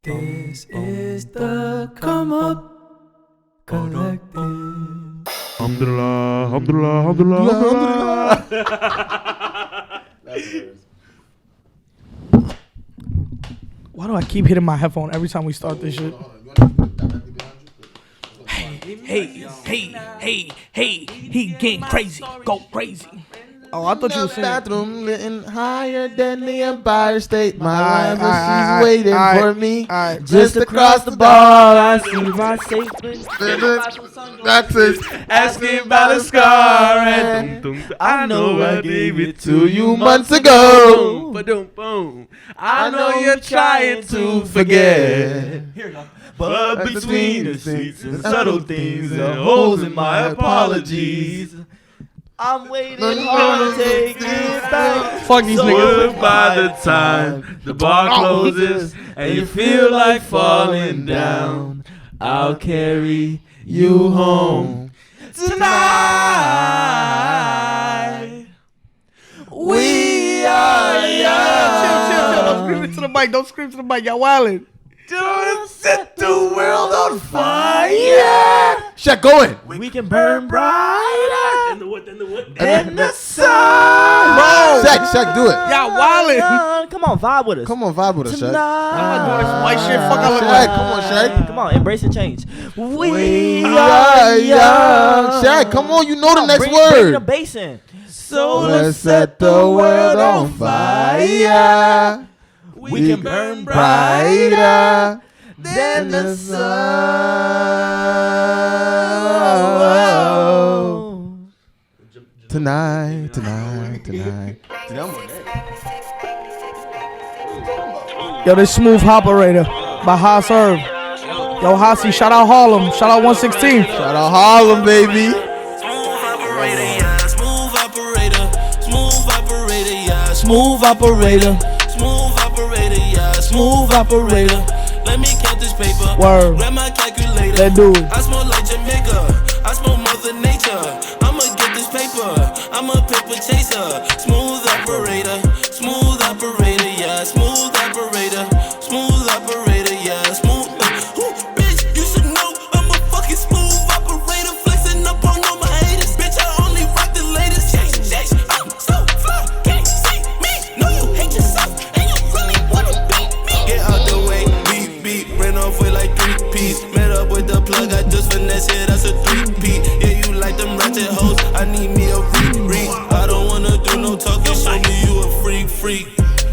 This is the Comeup Collective. Alhamdulillah, alhamdulillah, alhamdulillah, alhamdulillah. Why do I keep hitting my headphone every time we start this shit? Hey, he getting crazy. Go crazy. Oh, I thought you were saying. Bathroom getting higher than the Empire State. My she's waiting for me. Just across the bar, I see my statement. That's it. Asking about a scar, and I know I gave it to you months ago. I know you're trying to forget. But between the seats and subtle things and holes in my apologies, I'm waiting hard to take it back. Fuck these niggas. By the time the bar closes and you feel like falling down, I'll carry you home tonight. We are young. Chill. Don't scream into the mic. Don't scream to the mic. Y'all wildin'. Don't set the world on fire. Shaq, go in. We can burn brighter And the what? than the sun. Bro. Shaq, do it. Y'all wildin'. Come on, vibe with us. Come on, vibe with us, Shaq. I'm not doing this white shit. Fuck I look Shaq, like. come on, Shaq. Come on, embrace the change. We are young. Shaq, come on, you know the next Bring word. the bass in. So let's set the world on fire. We can burn brighter than the sun. Tonight. Yo, this Smooth Operator by High Serve. Yo, Hossie, shout out Harlem. Shout out 116. Shout out Harlem, baby. Smooth operator, yeah. Smooth operator. Let me count this paper. Word. Grab my calculator. Let's do it. I smoke like Jamaica. I smoke Mother Nature. I'ma get this paper. I'm a paper chaser. Smooth operator, yeah. Smooth operator, yeah. Smooth. Ooh, bitch, you should know I'm a fucking smooth operator. Flexing up on all my haters. Bitch, I only rock the latest. Shake. I'm so fly. Can't see me. No, you hate yourself. And you really wanna beat me. Get out the way. Beat. Ran off with like 3 P's. Met up with the plug. I just finesse it. That's a 3P. Yeah, you like them ratchet hoes. I need me a re. I don't wanna do no talking. Show me you a freak.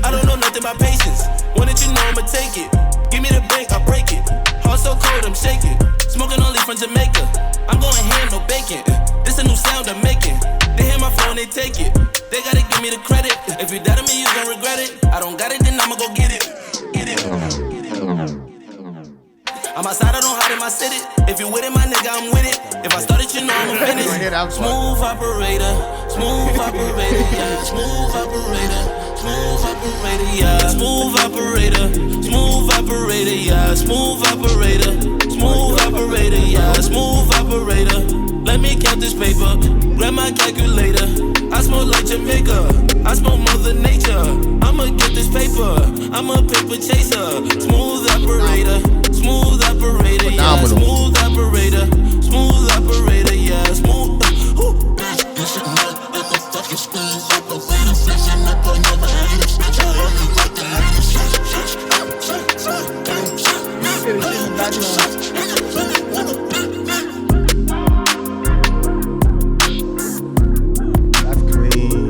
I don't know nothing about patience. When did you know I'ma take it? Give me the bank, I break it. Heart so cold, I'm shaking. Smoking only from Jamaica. I'm going ham, no bacon. This a new sound I'm making. They hear my phone, they take it. They gotta give me the credit. If you doubt me, you gon' regret it. I don't got it, then I'ma go get it. I'm outside, I don't hide in my city. If you with it, my nigga, I'm with it. If I started, you know I'ma finish. Smooth operator, yeah. Smooth operator, yeah. Smooth operator, yeah. Smooth operator, yeah. Smooth operator. Let me count this paper. Grab my calculator. I smoke like Jamaica. I smoke Mother Nature. I'ma get this paper. I'm a paper chaser. Smooth operator, yeah. Smooth operator, yeah. Smooth. You should know that the fucking smooth operator. Flexing up on your haters. Bitch, I only like the latest. That's clean.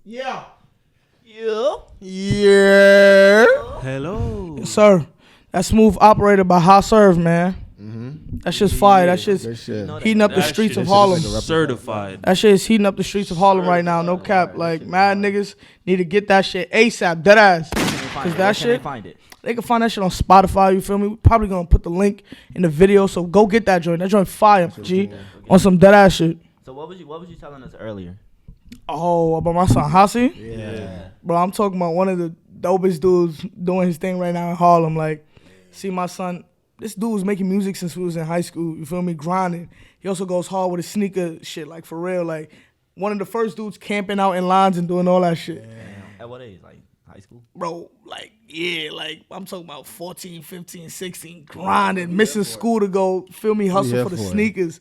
Yeah. Hello. Yes, sir. That Smooth Operator by High Serve, man. That shit's fire. That shit's Good shit. heating up the streets of Harlem. Certified. That shit is heating up the streets of Harlem right now. No cap. Like, mad niggas need to get that shit ASAP. Deadass. Cause that shit, they can find that shit on Spotify. You feel me? We probably gonna put the link in the video. So go get that joint. That joint fire, G. On some deadass shit. So what was you telling us earlier? Oh, about my son Hossie? Yeah. Bro, I'm talking about one of the dopest dudes doing his thing right now in Harlem. Like, see my son this dude was making music since we was in high school. You feel me? Grinding. He also goes hard with his sneaker shit, like for real. Like one of the first dudes camping out in lines and doing all that shit. Damn. At what age? Like high school? Bro, like, yeah, like I'm talking about 14, 15, 16, grinding, missing school to go, feel me, hustle for the sneakers.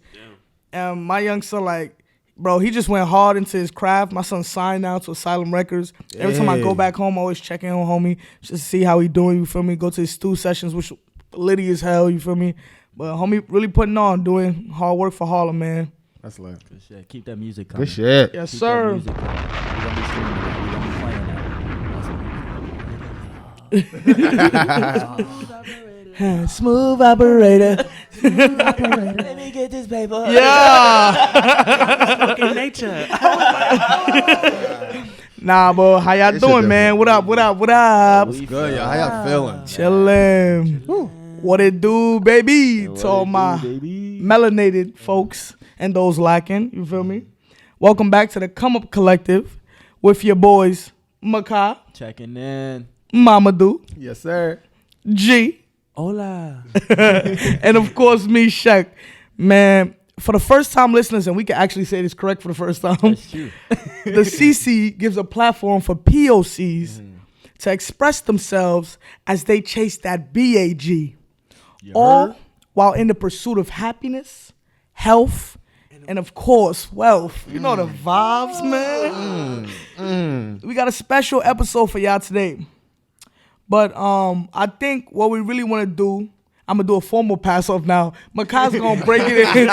And my young son, like, bro, he just went hard into his craft. My son signed now to Asylum Records. Every time I go back home, I always check in on homie just to see how he doing, you feel me? Go to his stew sessions, which litty as hell, you feel me? But homie really putting on, doing hard work for Harlem, man. That's lit. Good shit. Keep that music coming. Good shit. Yes, Keep sir. that music coming. We're gonna be streaming that. We're gonna be playing that. Smooth operator. Let me get this paper. Yeah. Fucking nature. Nah, bro. How y'all This doing, shit man? What up? What up? What up? What's good, y'all? How y'all feeling? Chillin'. What it do, baby? To all my melanated folks and those lacking. You feel me? Welcome back to the Comeup Collective with your boys, Makai, Checking in. Mamadou, Yes, sir. G, Hola. and of course me, Shaq. Man, for the first time listeners, and we can actually say this correct for the first time, That's true. the CC gives a platform for POCs to express themselves as they chase that BAG. All while in the pursuit of happiness, health, and of course, wealth. You know the vibes, man. We got a special episode for y'all today. But I think what we really want to do, I'm going to do a formal pass off now. Makai's going to break it in.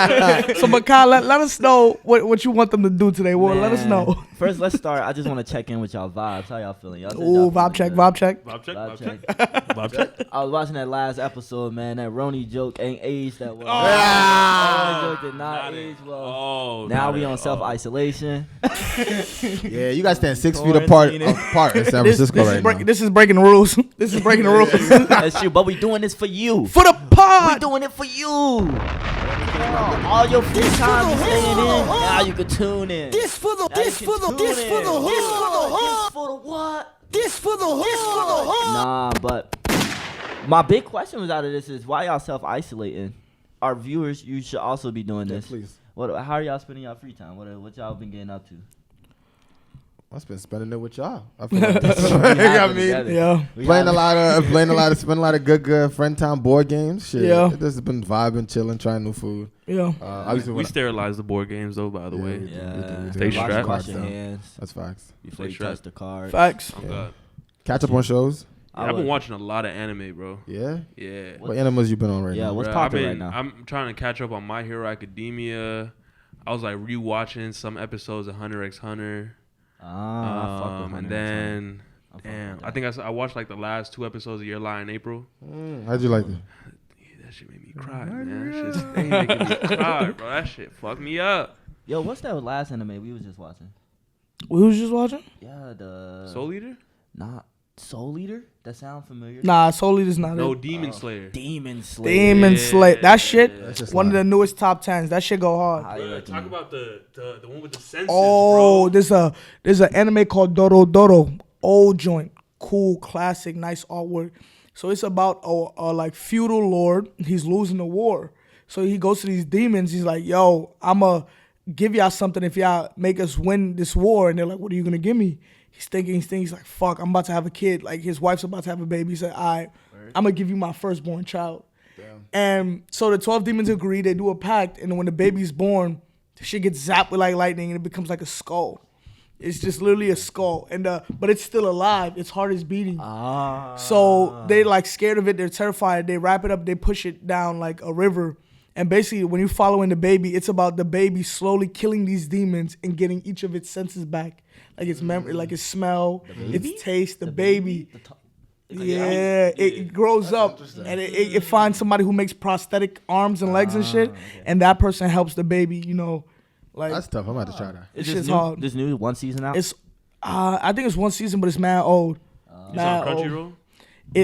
So Makai, let us know what you want them to do today. Well, let us Man. know. First, let's start. I just want to check in with y'all vibes. How y'all feeling? Y'all said Ooh, y'all vibe check, feeling vibe check. Bob check. good. Bob Vibe check. check. Bob check. I was watching that last episode, man. That RONY joke ain't aged that well. Ah. RONY joke did not age well. Oh, Now not we at on all. self-isolation. Yeah, you guys stand 6 feet apart in San Francisco right now. This is breaking the rules. This is breaking the rules. That's true, but we doing this for you. For the We pod. doing it for you. All your free time you staying in. Now you can tune in. This for the hood. Nah, but my big question was out of this is why y'all self-isolating? Our viewers, you should also be doing this. Please. How are y'all spending y'all free time? What y'all been getting up to? I've been spending it with y'all. I feel like We that's have I it mean, together. Yeah. We spending a have lot of good friend time board games. Shit. Yeah. This has been vibing, chilling, trying new food. Yeah. Obviously We when sterilize the board games though, by the way. we do. Yeah. Stay Wash- strapped. Wash your hands That's facts. before you Stay touch strapped. the card. Facts. Oh God. Catch up on shows. Yeah, I've been watching a lot of anime, bro. Yeah. Yeah. What animals you been on right Yeah, now? what's Bruh, popping right now? I'm trying to catch up on My Hero Academia. I was like rewatching some episodes of Hunter x Hunter. I fuck with And Hunter x then, Hunter. I fuck damn, with I think I watched like the last 2 episodes of Your Lie in April. How'd you like it? Yeah, that shit made me cry, man. That shit stay making me cry, bro. That shit fucked me up. Yo, what's that last anime we was just watching? We was just watching? Yeah, the Soul Eater? not Soul Eater. That sound familiar? Nah, Soul Eater's not No, it. Demon Slayer. Demon Slayer. Demon Slayer. That shit, That's just one of like- the newest top 10s. That shit go hard. Highly Talk recommend. about the one with the senses, Oh, bro. there's an anime called Doro Doro. Old joint. Cool, classic, nice artwork. So it's about a like feudal lord. He's losing the war. So he goes to these demons. He's like, yo, I'ma give y'all something if y'all make us win this war. And they're like, what are you gonna give me? He's thinking, he's like, fuck, I'm about to have a kid. Like his wife's about to have a baby. He said, all right, I'm gonna give you my firstborn child. And so the 12 demons agree, they do a pact, and when the baby's born, the shit gets zapped with like lightning and it becomes like a skull. It's just literally a skull. And but it's still alive. Its heart is beating. So they like scared of it, they're terrified. They wrap it up, they push it down like a river. And basically when you're following the baby, it's about the baby slowly killing these demons and getting each of its senses back. Like its memory, like its smell, its taste, the baby. Yeah, it grows up and it finds somebody who makes prosthetic arms and legs and shit, and that person helps the baby. You know, like That's tough. I'm about to try that. Is This this shit's new? hard. This new one season out? it's. I think it's one season, but it's mad old. It's Mad on old. Crunchyroll?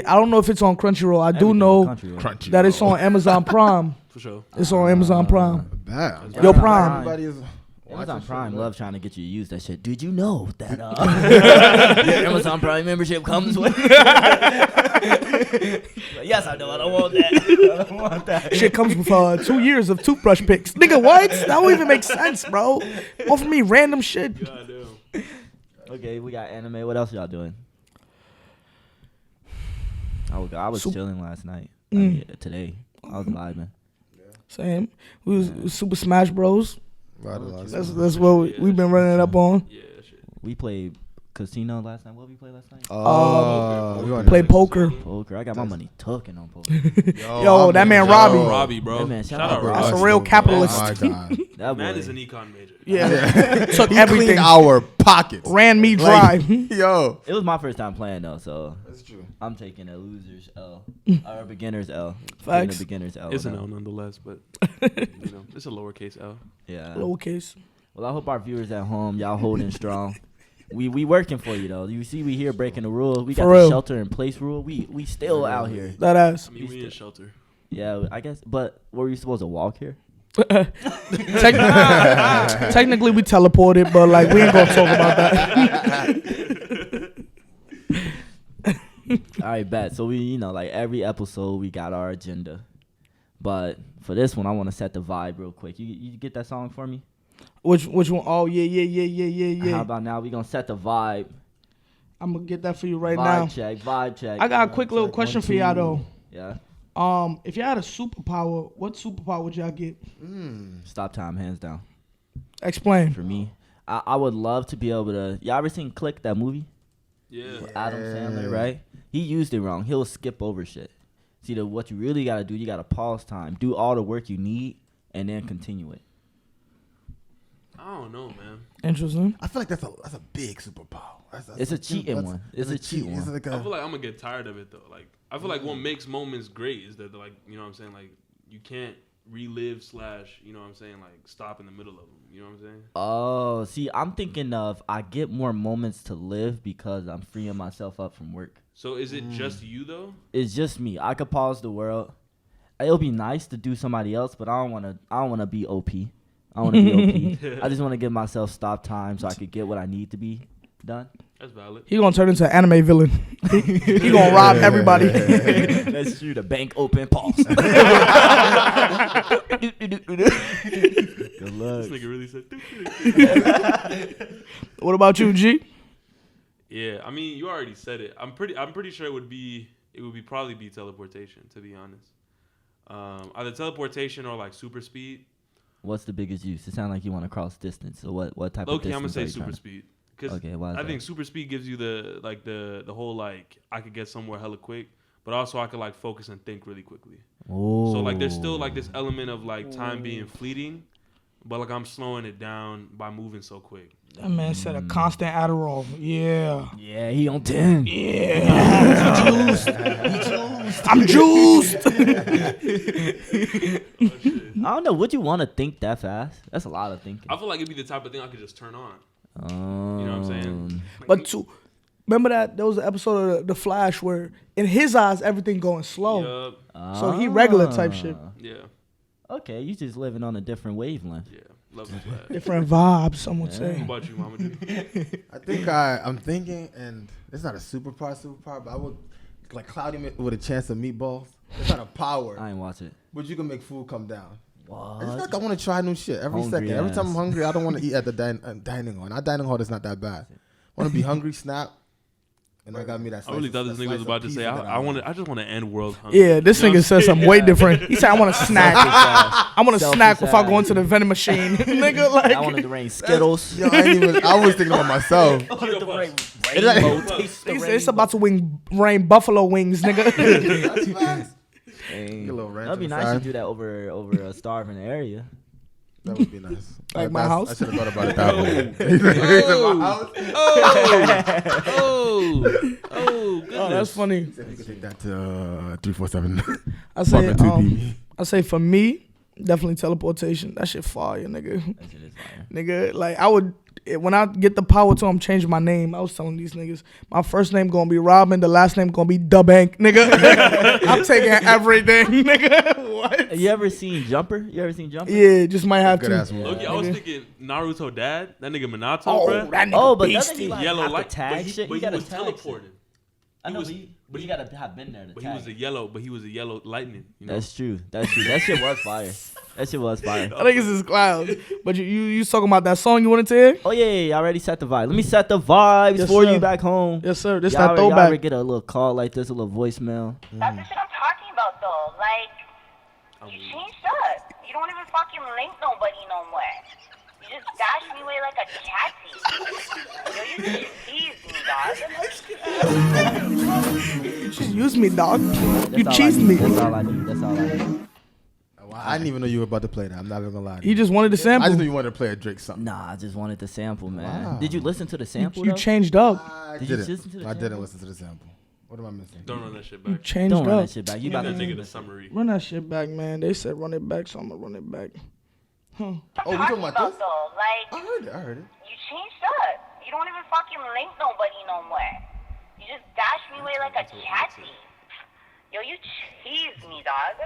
I don't know if it's on Crunchyroll. I do Everything know on Crunchyroll. that it's on Amazon Prime. For sure. It's on Amazon Prime. Damn. Yo, Prime. Everybody is Amazon Prime love trying to get you to use that shit. Did you know that your Amazon Prime membership comes with? Yes, I know. I don't want that. I don't want that. Shit comes with 2 years of toothbrush picks. Nigga, what? That don't even make sense, bro. Offer me random shit. Okay, we got anime. What else y'all doing? I was chilling last night. I mean, today. I was vibing. Same. We was Super Smash Bros. Right, That's what we've been running it up on. Yeah, that shit. We played casino last night. What did we play last night? Played poker. Poker. I got my money tucking on poker. Yo, that man Robbie. Robbie, bro. That man, Shout out bro. Robbie. That's a real capitalist. Oh my God. That Man boy. is an econ major. Yeah. Took He everything. cleaned our pockets. Ran me dry. Yo. It was my first time playing though, so That's true. I'm taking a loser's L or a beginner's L. Facts. Taking a beginner's L. It's an now. L nonetheless, but it's a lowercase L. Yeah. Lowercase. Well, I hope our viewers at home, y'all holding strong. We working for you though. You see, we here breaking the rules. We got For the real. shelter in place rule. We still out here. That ass. I mean, we in shelter. Yeah, I guess. But were we supposed to walk here? Technically, we teleported, but like we ain't gonna talk about that. All right, bet. So we, like every episode, we got our agenda. But for this one, I want to set the vibe real quick. You get that song for me? Which one? Oh yeah. How about now? We gonna set the vibe. I'm gonna get that for you right Vibe now. Vibe check. I got a quick little question for y'all though. Yeah. If y'all had a superpower, what superpower would y'all get? Stop time, hands down. Explain. For me, I would love to be able to. Y'all ever seen Click, that movie? Yeah. Adam Sandler, right? He used it wrong. He'll skip over shit. See, what you really got to do, you got to pause time, do all the work you need, and then continue it. I don't know, man. Interesting. I feel like that's a big superpower. It's a cheating one. It's a cheat one. Like I feel like I'm gonna get tired of it though. Like I feel like what makes moments great is that like you know what I'm saying, like you can't relive / you know what I'm saying, like stop in the middle of them. You know what I'm saying? Oh, see, I'm thinking of I get more moments to live because I'm freeing myself up from work. So is it just you though? It's just me. I could pause the world. It'll be nice to do somebody else, but I don't wanna be OP. I want to be OP. I just want to give myself stop time so I could get what I need to be done. That's valid. He gonna turn into an anime villain. He gonna rob everybody. Let's shoot a bank open. Pause. Good luck. This nigga really said. What about you, G? Yeah, I mean you already said it. I'm pretty sure it would probably be teleportation, to be honest. Either teleportation or like super speed. What's the biggest use? It sounds like you want to cross distance. So what type Low-key, of distance? I'm gonna say are you super trying to- speed. Cause Okay, why is I that? think super speed gives you the whole like I could get somewhere hella quick, but also I could like focus and think really quickly. Oh. So like there's still like this element of like time being fleeting, but like I'm slowing it down by moving so quick. That man said a constant Adderall. Yeah. Yeah, he on 10. Yeah. I'm juiced. I don't know. Would you want to think that fast? That's a lot of thinking. I feel like it'd be the type of thing I could just turn on. You know what I'm saying? But remember that there was an episode of The Flash where in his eyes everything going slow. Yup. So he regular type shit. Yeah. Okay, you just living on a different wavelength. Yeah. Love the Flash. Different vibes, some would What say. about you, Mama G? I think I'm thinking, and it's not a superpower, but I would like cloudy with a chance of meatballs. It's not a power, I ain't watch it. but you can make food come down. I just feel What? like I want to try new shit every Hungry second. Every time ass. I'm hungry, I don't want to eat at the dining hall. Our dining hall is not that bad. I want to be hungry, snap, and I got me that. I really thought this nigga was about to say I just want to end world hunger. Yeah, this You know nigga what said something way different. He said, I want to snack. I want to Selfish snack before I go ass. into the vending machine. Nigga, like. I wanted to rain Skittles. Yo, I was thinking about myself. I wanted to rain like- rainbow. Taste the He said, rainbow. it's about to rain buffalo wings, nigga. That's facts. Dang. Get a little ranch That'd be on the nice to side. do that over a starving area. That would be nice. Like my That's- house? I should have thought about it that way. My house? Oh, goodness. Oh, that's funny. You can take that to 347. I say, Apartment 2B. I say for me, definitely teleportation. That shit fire, nigga. That shit is fire. Nigga, like I would, when I get the power to, I'm changing my name. I was telling these niggas, my first name gonna be Robin, the last name gonna be Da Bank, nigga. I'm taking everything, nigga. What? You ever seen Jumper? Yeah, just might have Good to. ass movie. Look, I was thinking Naruto dad, that nigga Minato, Oh, bruh. that nigga Oh, but doesn't beastie. he like Yellow have light, to tag but shit? he He gotta was tag teleported. shit. I know, but you gotta have been there to But tag. he was a yellow lightning. You know? That's true. That shit was fire. That shit was fire. I think it's his clowns. But you talking about that song you wanted to hear? Oh yeah, I already set the vibe. Let me set the vibes for you back home. Yes, sir. This y'all that ever, y'all throwback. ever get a little call like this, a little voicemail? That's the shit I'm talking about, though. Like, you changed up. You don't even fucking link nobody no more. You just dash me away like a catty. Yo, you just tease me, dog. You just use me, dog. You That's all I cheesed need. me. That's all I need. That's all I need. I didn't even know you were about to play that. I'm not even gonna lie to you. He just wanted to I sample. just knew you wanted to play a Drake song. Nah, I just wanted the sample, man. Wow. Did you listen to the sample? You though? changed up. I Did you didn't. listen to the I sample? didn't listen to the sample. What am I missing? Don't run that shit You back. changed Don't run up. that shit back. You Give about that to nigga the summary. Run that shit back, man. They said run it back, so I'm gonna run it back. Oh, we talking about this? Though, like, I heard it. you changed up. You don't even fucking link nobody no more. You just dash me away like a catty. Yo, you tease me, dog.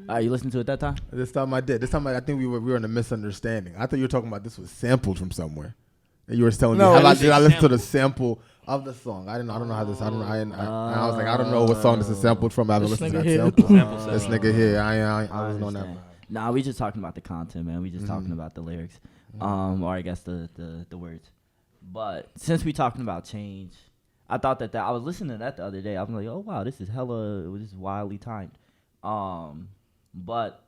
All right, you listened to it that time? This time I did. This time I think we were in a misunderstanding. I thought you were talking about this was sampled from somewhere. And you were telling me, No, did I listen to the sample of the song? I don't know how this. I was like, I don't know what song this is sampled from. I haven't This listened to nigga that here. sample. This nigga here, I wasn't on that. understand. Nah, we just talking about the content, man. We just talking about the lyrics, or I guess the words. But since we talking about change, I thought that I was listening to that the other day. I was like, oh wow, this is wildly timed. But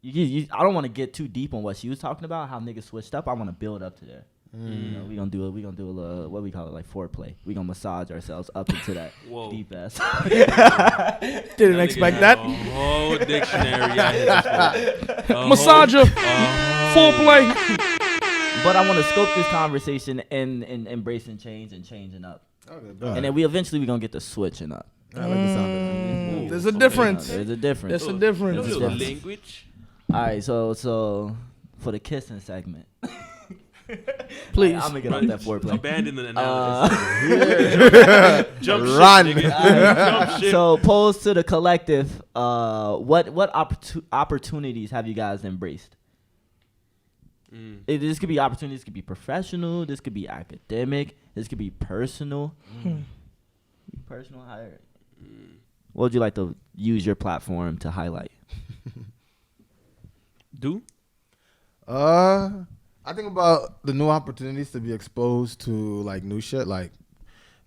I don't want to get too deep on what she was talking about, how niggas switched up. I want to build up to there. You know, we gonna do a little, what we call it, like foreplay. We gonna massage ourselves up into that deep ass. Didn't expect that. Oh, dictionary. Massager. Full play. But I want to scope this conversation in embracing change and changing up. And then we gonna get to switching up. I like the sound of that. There's a difference. There's a difference. There's a difference. Little language. All right, so for the kissing segment, Please. I'm gonna get off that foreplay. Abandon the analysis. Jump ship, Run. nigga. Jump ship. So pose to the collective. What opportunities have you guys embraced? This could be opportunities. This could be professional. This could be academic. This could be personal. Personal hire. What would you like to use your platform to highlight? I think about the new opportunities to be exposed to like new shit. Like,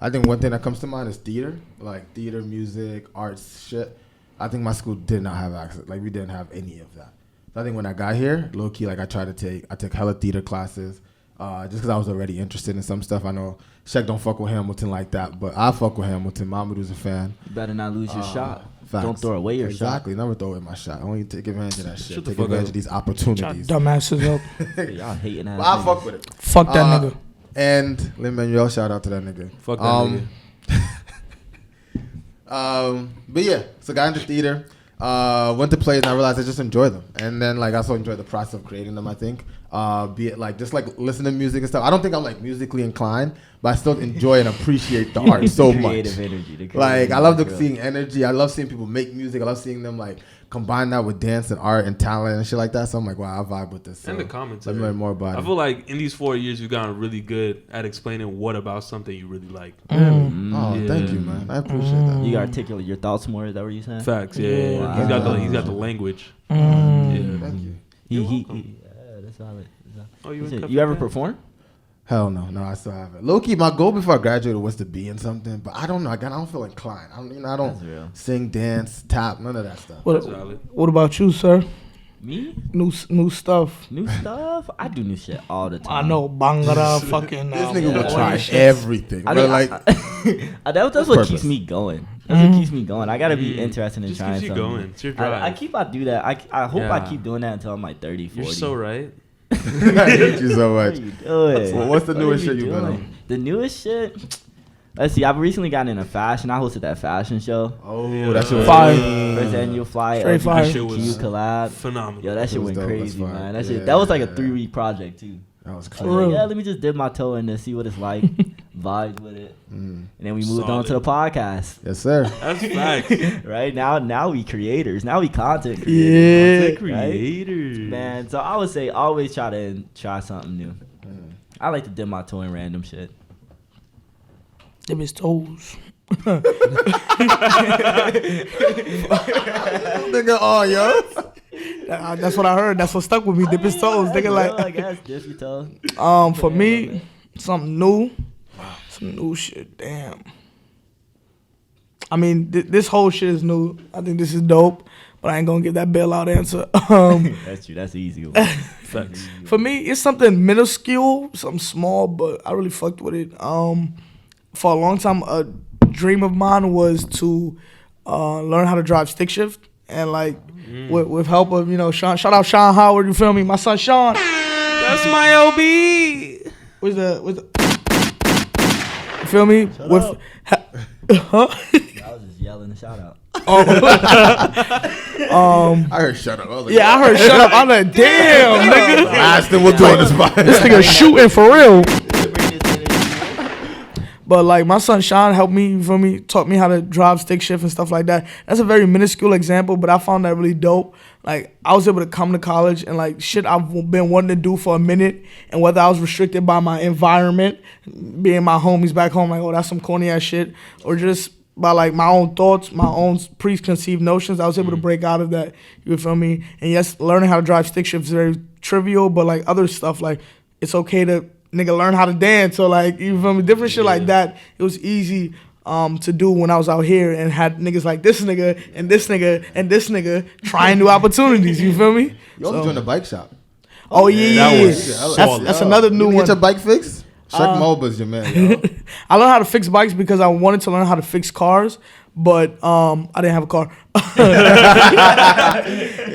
I think one thing that comes to mind is theater, like theater, music, arts, shit. I think my school did not have access. Like, we didn't have any of that. So I think when I got here, low key, like I took hella theater classes, just because I was already interested in some stuff. I know Shaq don't fuck with Hamilton like that, but I fuck with Hamilton. Mamadou's a fan. You better not lose your shot. Facts. Don't throw away your shot. Exactly. Never throw away my shot. I want you to take advantage of that shit. Shut the Take fuck advantage up. of these opportunities. Dumbasses up. Y'all hating ass. But I niggas. fuck with it. Fuck that nigga. And Lin-Manuel, shout out to that nigga. Fuck that nigga. But yeah, so got into theater, went to plays, and I realized I just enjoy them. And then like I also enjoy the process of creating them. I think, be it like just like listening to music and stuff. I don't think I'm like musically inclined, but I still enjoy and appreciate the art so much. Creative energy. Like I love seeing energy. I love seeing people make music. I love seeing them like combine that with dance and art and talent and shit like that. So I'm like, wow, I vibe with this. So And the commentary. let me learn more about I it. feel like in these 4 years, you've gotten really good at explaining what about something you really like. Oh, Yeah. thank you, man. I appreciate that. You gotta articulate your thoughts more. Is that what you saying? Facts, yeah. Wow. He's got the language. Thank Yeah. you. Yeah, that's solid. Oh, you in You ever Cup? perform? Hell no, I still haven't. Low key, my goal before I graduated was to be in something, but I don't know. Again, I don't feel inclined. I That's don't real. sing, dance, tap, none of that stuff. What about you, sir? Me? New stuff. New stuff? I do new shit all the time. I know Bangara fucking. This nigga will all try that shit. everything, I bro. think Like, that's what keeps me going. That's what keeps me going. I gotta be interested in Just trying keeps you something. going. It's your drive. I do that. I hope I Yeah. keep doing that until I'm like 30, 40. You're so right. thank you so What much. are you doing? So what's the What are newest you shit you've been doing? on? The newest shit? Let's see. I've recently gotten into fashion. I hosted that fashion show. Oh, that shit was Fire. First annual fly Straight fire. That shit was LGBTQ collab. phenomenal. Yo, that shit was went dope. crazy, That's fire. man. Yeah. That was like a 3-week project too. That was I was crazy. like, real? yeah, let me just dip my toe in this, see what it's like, vibe with it, and then we moved on to the podcast. Yes, sir. That's facts. Right now we creators, now we content Yeah. Content creators. man. So I would say always try something new. I like to dip my toe in random shit. Dip his toes. Nigga, oh, yo. That's what I heard. That's what stuck with me. Dip his toes. Nigga, like. I guess dip your toe. For me, something new. Some new shit. Damn. I mean, this whole shit is new. I think this is dope, but I ain't gonna give that bailout answer. That's true. That's the easy one. For me, it's something minuscule, something small, but I really fucked with it. For a long time, a dream of mine was to learn how to drive stick shift, and like with help of Sean. Shout out Sean Howard. You feel me? My son Sean. That's my OB. Where's the? You feel me? Huh? I was just yelling a shout out. I heard shut up. I was like, Yeah, I heard shut up. I'm like, damn, nigga. last thing we'll do on this spot. This nigga shooting for real. But like my son Sean helped me, you feel me, taught me how to drive stick shift and stuff like that. That's a very minuscule example, but I found that really dope. Like I was able to come to college and like shit I've been wanting to do for a minute, and whether I was restricted by my environment, being my homies back home, like, oh, that's some corny ass shit, or just by like my own thoughts, my own preconceived notions, I was able to break out of that. You feel me? And yes, learning how to drive stick shift is very trivial, but like other stuff, like it's okay to nigga learn how to dance, or like, you feel me, different shit like that. It was easy to do when I was out here and had niggas like this nigga and this nigga and this nigga trying new opportunities. You feel me? You also joined the bike shop. Oh yeah, that's another new You one. get your bike fixed? Chuck Moba's your man, yo. I learned how to fix bikes because I wanted to learn how to fix cars, but I didn't have a car.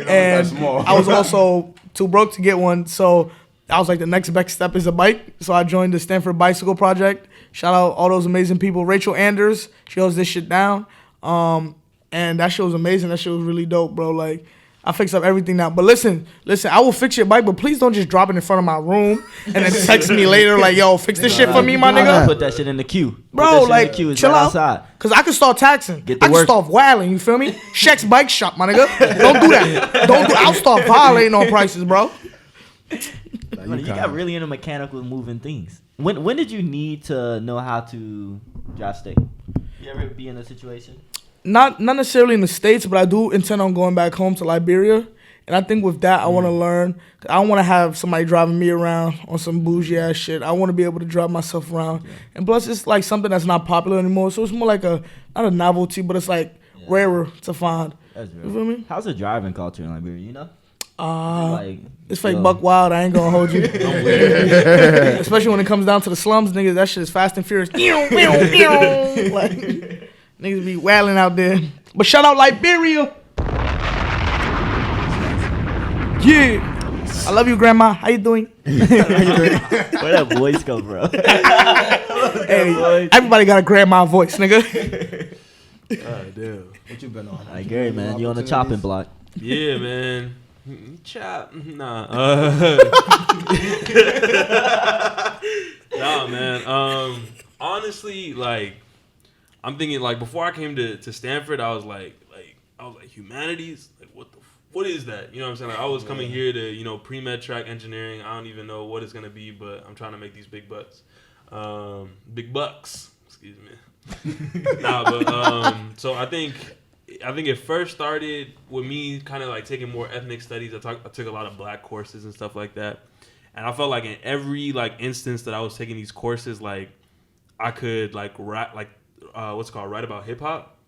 And I was also too broke to get one, so I was like, the next best step is a bike. So I joined the Stanford Bicycle Project. Shout out all those amazing people. Rachel Anders, she holds this shit down. And that shit was amazing. That shit was really dope, bro. Like, I fix up everything now. But listen, I will fix your bike, but please don't just drop it in front of my room and then text me later like, yo, fix this shit for me, my nigga. Put that shit in the queue. Bro, like, chill chill right out. outside. Cause I can start taxing. Get the I can work. start wilding, you feel me? Shaq's Bike Shop, my nigga. Don't do that. I'll start violating on prices, bro. You got really into mechanical moving things. When did you need to know how to drive stick? You ever be in a situation? Not necessarily in the States, but I do intend on going back home to Liberia. And I think with that, I want to learn. I don't want to have somebody driving me around on some bougie ass shit. I want to be able to drive myself around. Yeah. And plus, it's like something that's not popular anymore. So it's more like not a novelty, but it's like rarer to find. That's real. You feel me? How's the driving culture in Liberia, you know? It's fake buck wild. I ain't gonna hold you. Especially when it comes down to the slums, niggas. That shit is fast and furious. Like, niggas be wailing out there. But shout out Liberia. Yeah. I love you, Grandma. How you doing? Where that voice come from? Hey, everybody got a grandma voice, nigga. God damn. What you been on? Like, Gary, man, you on the chopping block. Yeah, man. Chop. Nah. Nah, man. Honestly, like, I'm thinking, like, before I came to Stanford, I was like humanities? Like, what is that? You know what I'm saying? Like, I was coming here to, pre-med track engineering. I don't even know what it's going to be, but I'm trying to make these big bucks. Big bucks. Excuse me. Nah, but, so I think it first started with me kind of like taking more ethnic studies. I took a lot of black courses and stuff like that. And I felt like in every like instance that I was taking these courses, like I could like rap, like write about hip hop.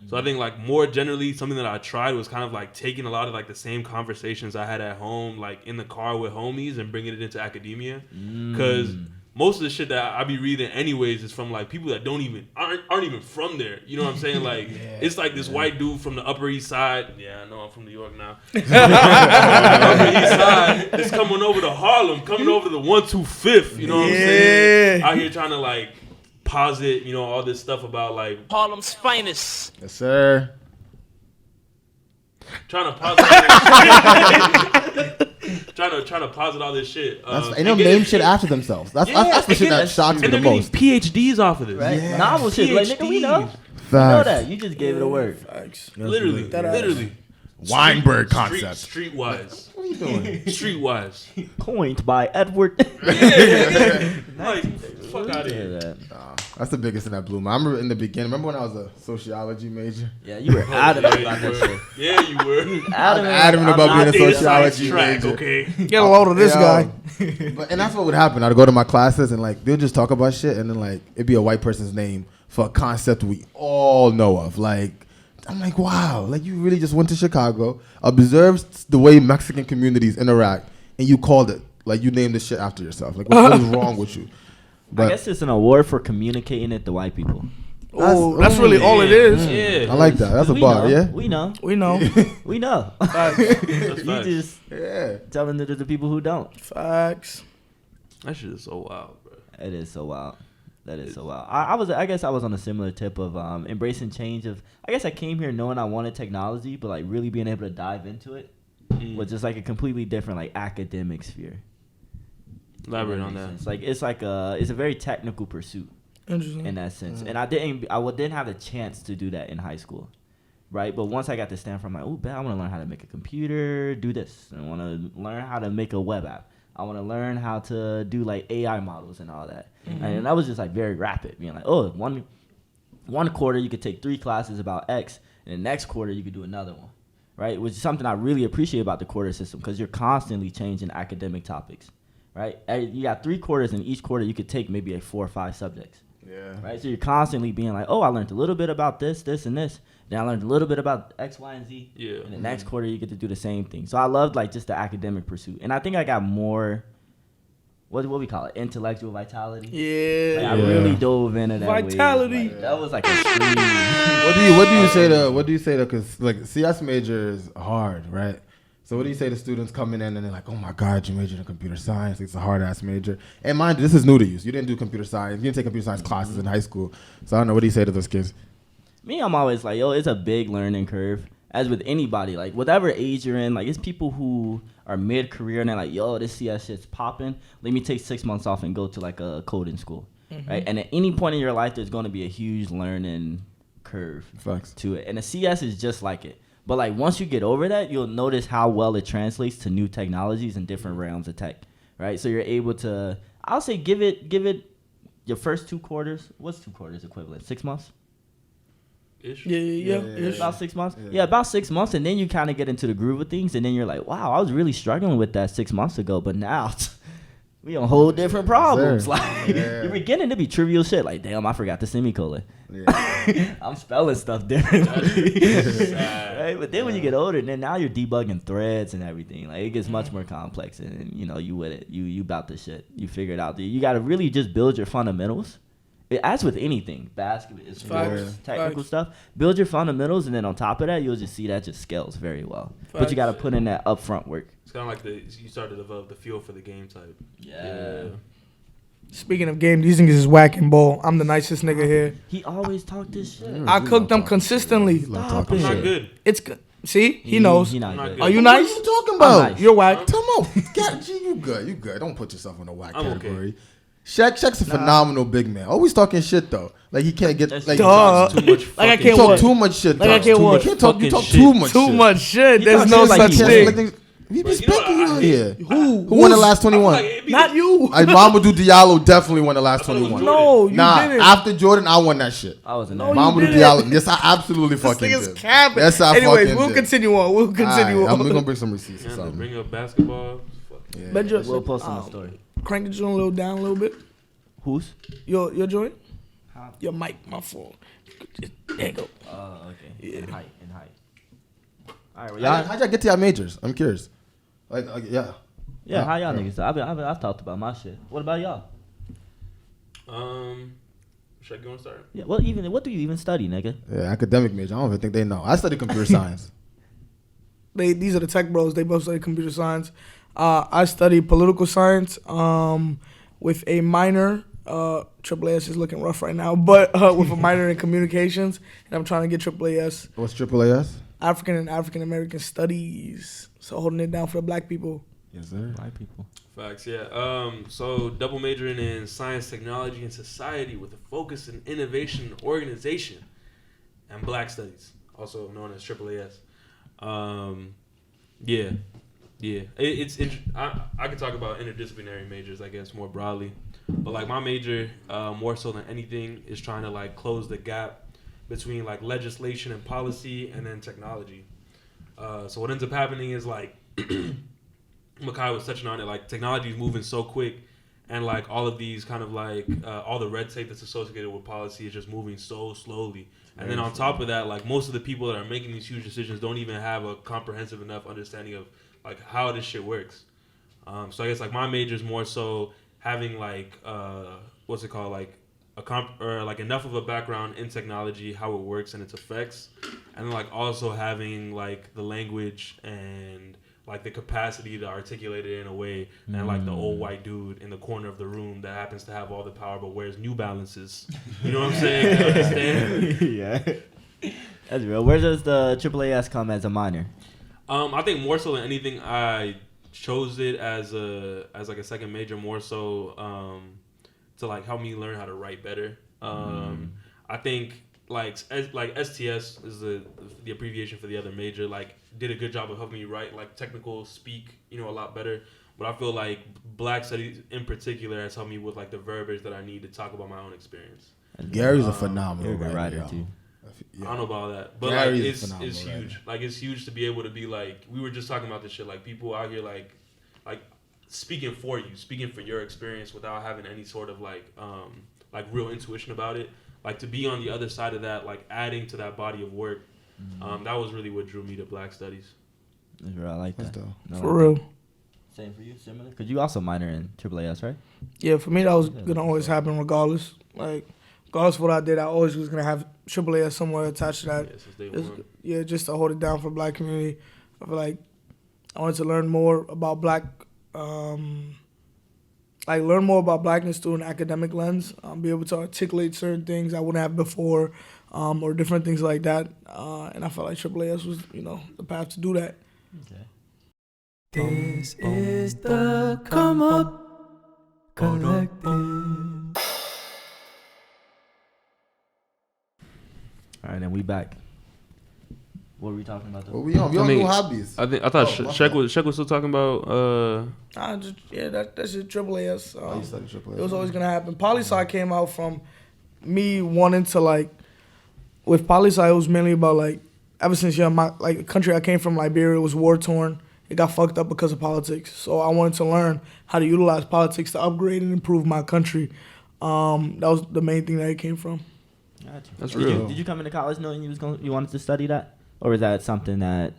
So I think like more generally something that I tried was kind of like taking a lot of like the same conversations I had at home, like in the car with homies, and bringing it into academia. Because most of the shit that I be reading anyways is from like people that aren't even from there. You know what I'm saying? Like it's like this white dude from the Upper East Side. Yeah, I know I'm from New York now. Upper East Side is coming over to Harlem, coming over to the 125th. You know what I'm saying? Out here trying to like posit, all this stuff about like Harlem's finest. Yes, sir. Trying to posit trying to posit all this shit. Ain't no name shit after themselves. That's the shit that shocks me the most. PhDs off of this. Right? Yeah. Novel shit. Like, nigga, we know. Facts. We know that. You just gave it a word. Literally. Weinberg concept. Streetwise. you doing? Streetwise. Coined by Edward. Like, fuck out of here. That's the biggest thing that blew me. I remember in the beginning. Remember when I was a sociology major? Yeah, you were adamant about that shit. Yeah, you were. Adamant about being a sociology major. Okay. Get a load of this guy. And that's what would happen. I'd go to my classes and like they'll just talk about shit, and then like it'd be a white person's name for a concept we all know of. Like I'm like, wow, like you really just went to Chicago, observed the way Mexican communities interact, and you called it. Like you named this shit after yourself. Like what is wrong with you? But I guess it's an award for communicating it to white people. That's really all it is. Yeah. I like that. That's a bar, yeah? We know. We know. We know. That's You facts. just telling it to the people who don't. Facts. That shit is so wild, bro. It is so wild. That is so wild. I guess I was on a similar tip of embracing change. I guess I came here knowing I wanted technology, but like really being able to dive into it was just like a completely different like academic sphere. Elaborate on that. It's a very technical pursuit Interesting. in that sense, and I didn't have the chance to do that in high school, right? But once I got to Stanford, I'm like, oh, I want to learn how to make a computer, do this. I want to learn how to make a web app. I want to learn how to do like AI models and all that. And that was just like very rapid, being like, oh, one quarter you could take 3 classes about X, and the next quarter you could do another one, right? Which is something I really appreciate about the quarter system because you're constantly changing academic topics. Right, you got 3 quarters, and each quarter you could take maybe like 4 or 5 subjects. Yeah. Right, so you're constantly being like, oh, I learned a little bit about this, and this. Then I learned a little bit about X, Y, and Z. Yeah. And the next quarter you get to do the same thing. So I loved like just the academic pursuit, and I think I got more. What we call it? Intellectual vitality. Yeah. Like, I really dove into that. Vitality. Like, that was like a stream. What do you say to? Because like CS major is hard, right? So what do you say to students coming in and they're like, oh my God, you majored in computer science. It's a hard ass major. And mind you, this is new to you. You didn't do computer science. You didn't take computer science classes in high school. So I don't know. What do you say to those kids? Me, I'm always like, yo, it's a big learning curve. As with anybody, like whatever age you're in, like it's people who are mid-career and they're like, yo, this CS shit's popping. Let me take 6 months off and go to like a coding school, right? And at any point in your life, there's going to be a huge learning curve to it. And the CS is just like it. But like once you get over that, you'll notice how well it translates to new technologies in different realms of tech, right? So you're able to, I'll say, give it your first 2 quarters. What's 2 quarters equivalent? 6 months? Ish. Yeah. About 6 months. Yeah, about 6 months, and then you kind of get into the groove of things, and then you're like, wow, I was really struggling with that 6 months ago, but now we on whole different problems. Like you're beginning to be trivial shit. Like, damn, I forgot the semicolon. Yeah. I'm spelling stuff differently. Right? But then when you get older, then now you're debugging threads and everything. Like it gets much more complex, and you know you with it. You about the shit. You figure it out. You got to really just build your fundamentals. As with anything, basketball, sports, technical stuff, build your fundamentals, and then on top of that, you'll just see that just scales very well. But you got to put in that upfront work. It's kind of like you start to develop the feel for the game type. Yeah. Speaking of game, these niggas is whacking ball. I'm the nicest nigga here. He always talked this shit. I cook them consistently. I'm not good. It's good. See, he knows. He not good. Are you nice? What are you talking about? Nice. You're whack. Come on. You good. You good. Don't put yourself in a whack category. Okay. Shaq's a phenomenal big man. Always talking shit though. Like he can't get like too much. Like I can't talk too much shit. Like I can't what? You talk too much. Too much shit. He There's no such thing. We be spanking you out here. Who won the last 21? Like, not you. Mamadou Diallo definitely won the last 21. No, you didn't. After Jordan, I won that shit. I wasn't there. Mamadou Diallo. Yes, I absolutely fucking did. Capping. Yes, I Anyways, fucking we'll did. continue on. We're gonna bring some receipts or something. Bring up basketball. Yeah. We'll post on the story. Crank the joint a little down a little bit. Whose? Your joint? How? Your mic, my fault. There you go. Oh, okay. Yeah. In height. All right, well, how'd y'all get to y'all majors? I'm curious. Yeah, how y'all niggas? I've talked about my shit. What about y'all? Should I go and start? Yeah. What do you even study, nigga? Yeah, academic major. I don't even think they know. I study computer science. These are the tech bros. They both study computer science. I study political science with a minor. AAAS is looking rough right now, but with a minor in communications, and I'm trying to get AAAS. What's AAAS? African and African American Studies. So holding it down for the black people. Yes, sir. Black people. Facts, yeah. So double majoring in science, technology, and society with a focus in innovation and organization and black studies, also known as AAAS. Yeah, Yeah, I could talk about interdisciplinary majors, I guess, more broadly. But like my major, more so than anything, is trying to like close the gap between like legislation and policy, and then technology. So what ends up happening is like Makai was touching on it. Like technology is moving so quick, and like all of these kind of like all the red tape that's associated with policy is just moving so slowly. And then on top of that, like most of the people that are making these huge decisions don't even have a comprehensive enough understanding of like how this shit works. So I guess like my major is more so having like what's it called, like like enough of a background in technology, how it works and its effects, and then like also having like the language and like the capacity to articulate it in a way that like the old white dude in the corner of the room that happens to have all the power but wears New Balances. You know what I'm saying? You understand? Yeah, that's real. Where does the AAAS come as a minor? I think more so than anything, I chose it as like a second major, more so to like help me learn how to write better. I think like STS is the abbreviation for the other major. Like did a good job of helping me write like technical speak, a lot better. But I feel like Black Studies in particular has helped me with like the verbiage that I need to talk about my own experience. Gary's a phenomenal writer too. Yeah. I don't know about that, but Gary like it's huge. Like it's huge to be able to be like, we were just talking about this shit. Like people out here like speaking for you, speaking for your experience without having any sort of like real intuition about it. Like to be on the other side of that, like adding to that body of work. That was really what drew me to Black Studies. I like that. No, for real. Same for you, similar? Because you also minor in AAAS, right? Yeah, for me that was gonna always happen regardless. Like regardless of what I did, I always was gonna have AAAS somewhere attached to that. Just to hold it down for the Black community. I feel like I wanted to learn more about learn more about Blackness through an academic lens. Be able to articulate certain things I wouldn't have before, or different things like that. And I felt like AAAS was, the path to do that. Okay. This is the Comeup Collective. All right, then we back. What were we talking about? What we on? We on new hobbies. I thought Shaq was still talking about. That's just AAAS. You studied AAAS. It was always gonna happen. Poli-sci came out from me wanting to with poli-sci, it was mainly about ever since young, the country I came from, Liberia, was war torn. It got fucked up because of politics. So I wanted to learn how to utilize politics to upgrade and improve my country. That was the main thing that it came from. Gotcha. That's real. Did you come into college knowing you wanted to study that, or is that something that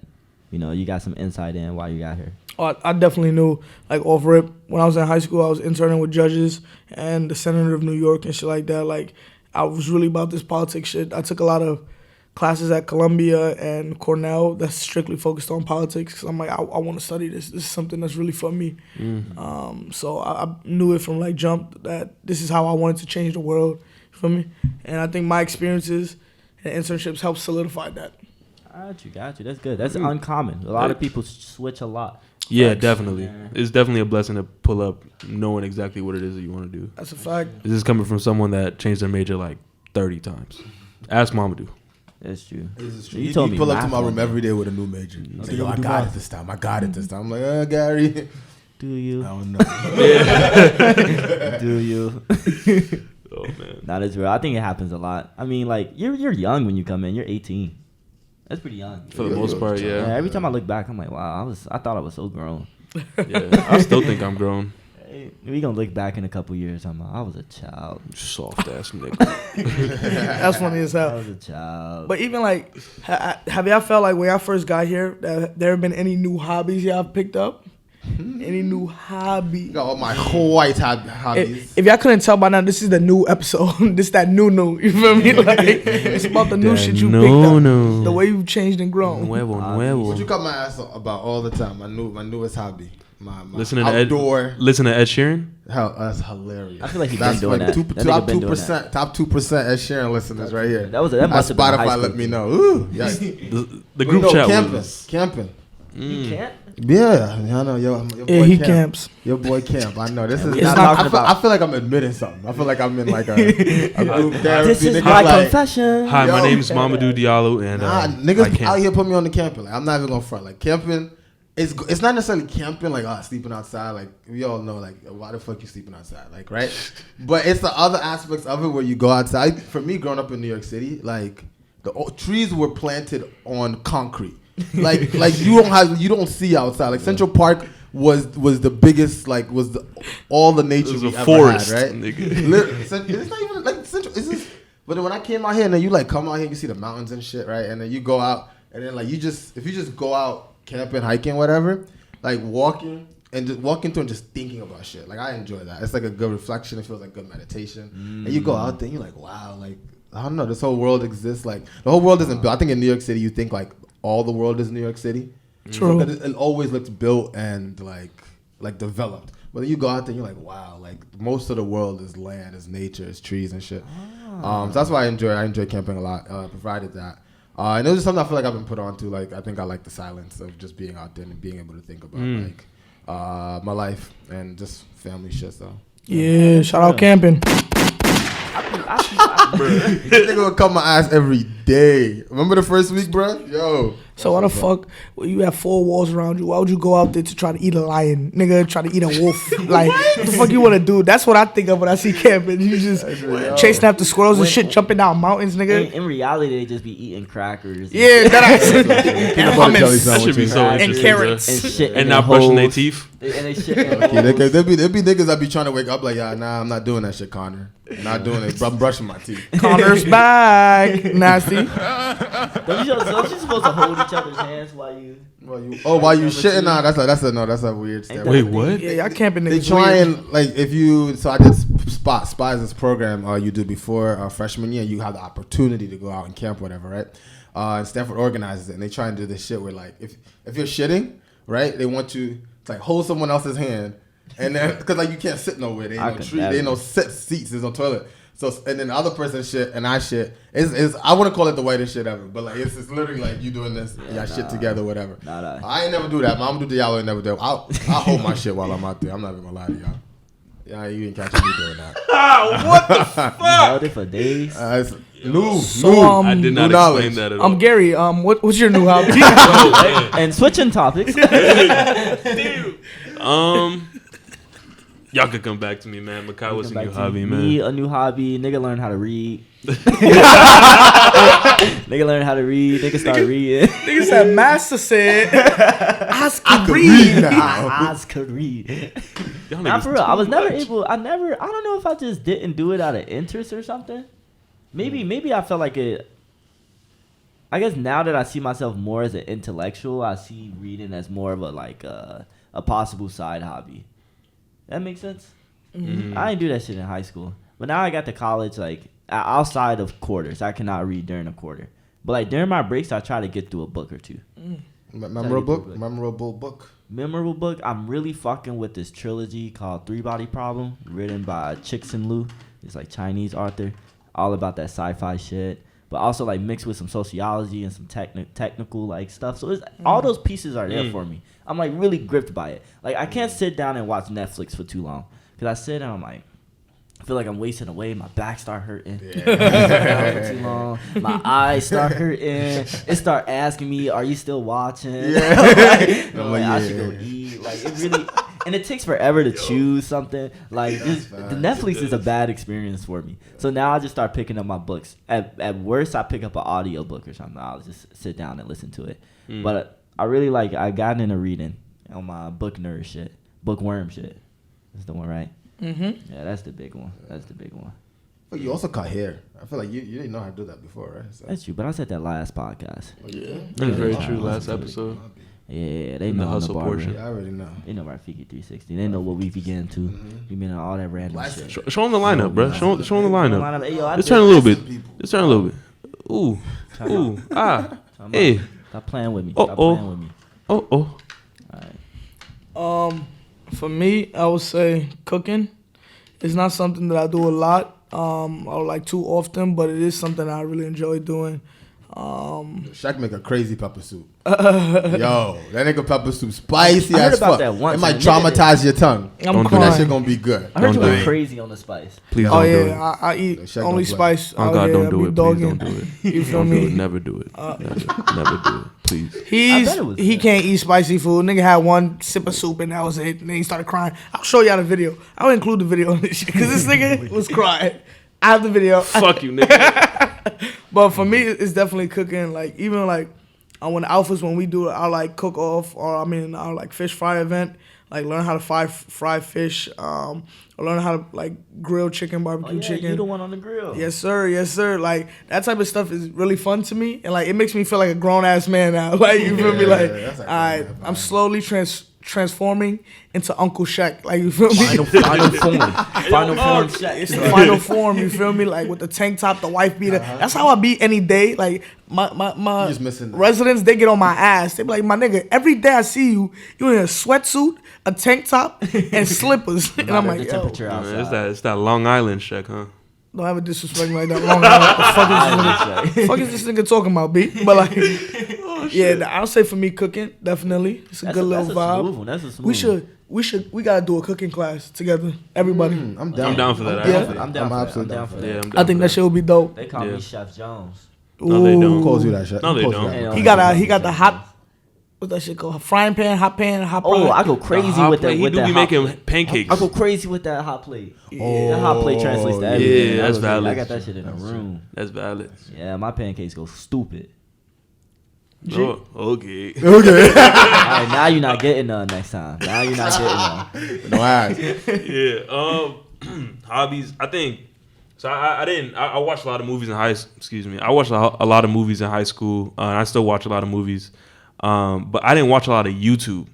you got some insight in while you got here? I definitely knew, off rip. When I was in high school, I was interning with judges and the senator of New York and shit like that. I was really about this politics shit. I took a lot of classes at Columbia and Cornell that's strictly focused on politics. Cause I'm I want to study this. This is something that's really for me. So I knew it from jump that this is how I wanted to change the world. You feel me? And I think my experiences and internships helped solidify that. Got you. That's good. That's uncommon. A lot of people switch a lot. Yeah, definitely. Yeah. It's definitely a blessing to pull up knowing exactly what it is that you want to do. That's a fact. This is coming from someone that changed their major 30 times. Ask Mamadou. That's true. This is true. You pull up to my room every day with a new major. I got it this time. I'm like, Gary. Do you? I don't know. Do you? Oh, man. That is real. I think it happens a lot. I mean, you're young when you come in. You're 18. That's pretty young. For the most part, yeah. Every time I look back, I'm like, wow, I thought I was so grown. Yeah, I still think I'm grown. Hey, we gonna look back in a couple years. I was a child. Soft ass nigga. That's funny as hell. I was a child. But even have y'all felt when y'all first got here that there have been any new hobbies y'all picked up? Any new hobby? Got my whole white hobbies. If y'all couldn't tell by now, this is the new episode. This that Nunu. You feel me? It's about the new shit you picked up. The way you've changed and grown. Nuevo. What you cut my ass about all the time? My newest hobby. My listening outdoor. Listen to Ed Sheeran. Hell, that's hilarious. I feel like he's been doing that. Top 2% Ed Sheeran listeners right here. That must have been Spotify let me know. Ooh, yes. the group chat camping. He can't. Yeah, I know. Your boy he camps. Your boy camp. I know. This is. I feel like I'm admitting something. I feel like I'm in a group therapy. This is my confession. Hi, my name is Mamadou Diallo, and niggas out here put me on the camping. I'm not even gonna front. Camping it's not necessarily camping, like sleeping outside. Like we all know, like why the fuck you sleeping outside, like right? But it's the other aspects of it where you go outside. For me, growing up in New York City, like the trees were planted on concrete, like you don't see outside. Like Central Park was the biggest, like all the nature we ever forest, had, right? It's not even like Central. It's just, but then when I came out here and then you like come out here, you see the mountains and shit, right? And then you go out and then like if you just go out. Camping, hiking, whatever, like walking through and just thinking about shit. Like I enjoy that. It's like a good reflection. It feels like good meditation. And you go out there and you're like, wow, like I don't know, this whole world exists. Like the whole world isn't built. I think in New York City you think like all the world is New York City. True. So it always looks built and like developed. But then you go out there and you're like, wow, like most of the world is land, is nature, is trees and shit. So that's why I enjoy camping a lot. Provided that. And it was just something I feel like I've been put on to. Like I think I like the silence of just being out there and being able to think about like my life and just family shit. So yeah, shout out camping. This nigga would cut my ass every day. Remember the first week, bro? Yo. So why the fuck, when you have 4 walls around you, why would you go out there to try to eat a lion? Nigga, try to eat a wolf. Like, what the fuck you want to do? That's what I think of when I see camping. You just chasing after squirrels and shit, jumping down mountains, nigga. In reality, they just be eating crackers. Yeah, and hummus. That should be so And interesting, carrots. And shit. and not brushing their teeth. And they shit in Yeah, holes. there be niggas that be trying to wake up like, yeah, nah, I'm not doing that shit, Connor. I'm not doing it. I'm brushing my teeth. Connor's back. Nasty. Don't you supposed to hold each other's hands while you? While you shitting? Nah, that's a weird step. Wait, what? Yeah, y'all camping They niggas try weird. and like if you. So I did Spy is this program you do before freshman year. You have the opportunity to go out and camp, whatever, right? And Stanford organizes it, and they try and do this shit where like if you're shitting, right, they want you to like hold someone else's hand, and then because like you can't sit nowhere, there ain't no tree, there ain't no seats, there's no toilet. So and then the other person shit and I shit. It's I wouldn't call it the whitest shit ever, but like it's literally like you doing this, shit together, whatever. I ain't never do that. Mom do the y'all ain't never do. I'll hold my shit while I'm out there. I'm not even gonna lie to y'all. Yeah, you ain't catching me doing that. What the fuck? You held it for days. New. I did not knowledge. explain that at all. I'm Gary. What's your new hobby? And switching topics. Dude. Y'all could come back to me, man. Makai, what's a new hobby, man? Me, a new hobby. Nigga learn how to read. Nigga learn how to read. Nigga start reading. Nigga said, Master said, I could read read. now. Eyes could read. Y'all Nah, niggas for real. I was too never much. able. I don't know if I just didn't do it out of interest or something. Maybe I felt like it. I guess now that I see myself more as an intellectual, I see reading as more of a possible side hobby. That makes sense. Mm-hmm. I didn't do that shit in high school, but now I got to college. Like outside of quarters, I cannot read during a quarter. But like during my breaks, I try to get through a book or two. Memorable book. Memorable book. I'm really fucking with this trilogy called Three Body Problem, written by Cixin Liu. It's like Chinese author, all about that sci-fi shit, but also like mixed with some sociology and some technical like stuff. So all those pieces are there for me. I'm like really gripped by it. Like I can't sit down and watch Netflix for too long because I sit and I'm like, I feel like I'm wasting away. My back start hurting. For too long. My eyes start hurting. It start asking me, "Are you still watching?" I should go eat. Like it really, and it takes forever to choose something. Like the Netflix is a bad experience for me. So now I just start picking up my books. At worst, I pick up an audio book or something. I'll just sit down and listen to it. But I really I got into reading on my bookworm shit. That's the one, right? Mm-hmm. Yeah, that's the big one. But you also cut hair. I feel like you didn't know how to do that before, right? So. That's true, but I said that last podcast. Yeah. That's very true. Last episode. Yeah, they In know the I'm hustle the barber. portion. Yeah, I already know. They know Rafiki 360. They know what we begin to. We been on all that random shit. Show them the lineup, bro. Show them the lineup. Hey, yo, Let's turn a little bit. Ooh. Hey. Stop playing with me. Oh. Alright. For me, I would say cooking. It's not something that I do a lot, or like too often, but it is something I really enjoy doing. Shaq make a crazy pepper soup. Yo, that nigga pepper soup spicy I heard as about fuck. that once, It might and traumatize your tongue. I'm But crying. that shit gonna be good. I heard you Don't do went it. crazy on the spice. Please Oh don't do yeah, it. I eat Shaq only don't play. spice. Oh out God, here. don't I do be it. Please dogging. don't do it. You feel Don't do me? it. Never do it. Never do it. Please. He good. can't eat spicy food. Nigga had one sip of soup and that was it. And then he started crying. I'll show y'all the video. I'll include the video on this shit because this nigga was crying. I have the video. Fuck you, nigga. But for me, it's definitely cooking. Like even like when the Alphas, when we do our like cook off or our like fish fry event, like learn how to fry fish, or learn how to like grill chicken, barbecue chicken. You the one on the grill. Yes sir, yes sir. Like that type of stuff is really fun to me, and like it makes me feel like a grown ass man now. Like you feel me? Like that's like I'm slowly transforming into Uncle Shaq. Like you feel me? Final form. It's the final form, you feel me? Like with the tank top, the wife beater. That's how I be any day. Like my just missing that. residents, they get on my ass. They be like, my nigga, every day I see you, you in a sweatsuit, a tank top, and slippers. And I'm like, the yo, temperature Man, outside. it's that Long Island Shaq, huh? don't ever disrespect me like that. Long What the fuck is this nigga talking about, B? But like, yeah, I'll say for me, cooking, definitely. It's a good little vibe. That's a smooth one. We gotta do a cooking class together, everybody. I'm down. I'm down for that. Yeah. actually. I'm down for that. absolutely I'm down for that. Yeah, I'm down I think for that shit would be dope. They call Yeah. me Chef Jones. No, they don't. Who calls you that shit? No, they Who calls you don't. that? He got the hot. What's that shit called? Frying pan, hot pan. Oh, I go crazy hot with plate, that. he With do that be hot making plate. pancakes. I go crazy with that hot plate. That hot plate translates to everything. Yeah, that's I valid. got that shit in a room. That's valid. Yeah, my pancakes go stupid. Oh, okay. Okay. All right, now you're not getting none next time. Now you're not getting none. No ass. Yeah. Hobbies. I think. So I watched a lot of movies in I watched a lot of movies in high school, and I still watch a lot of movies. But I didn't watch a lot of YouTube.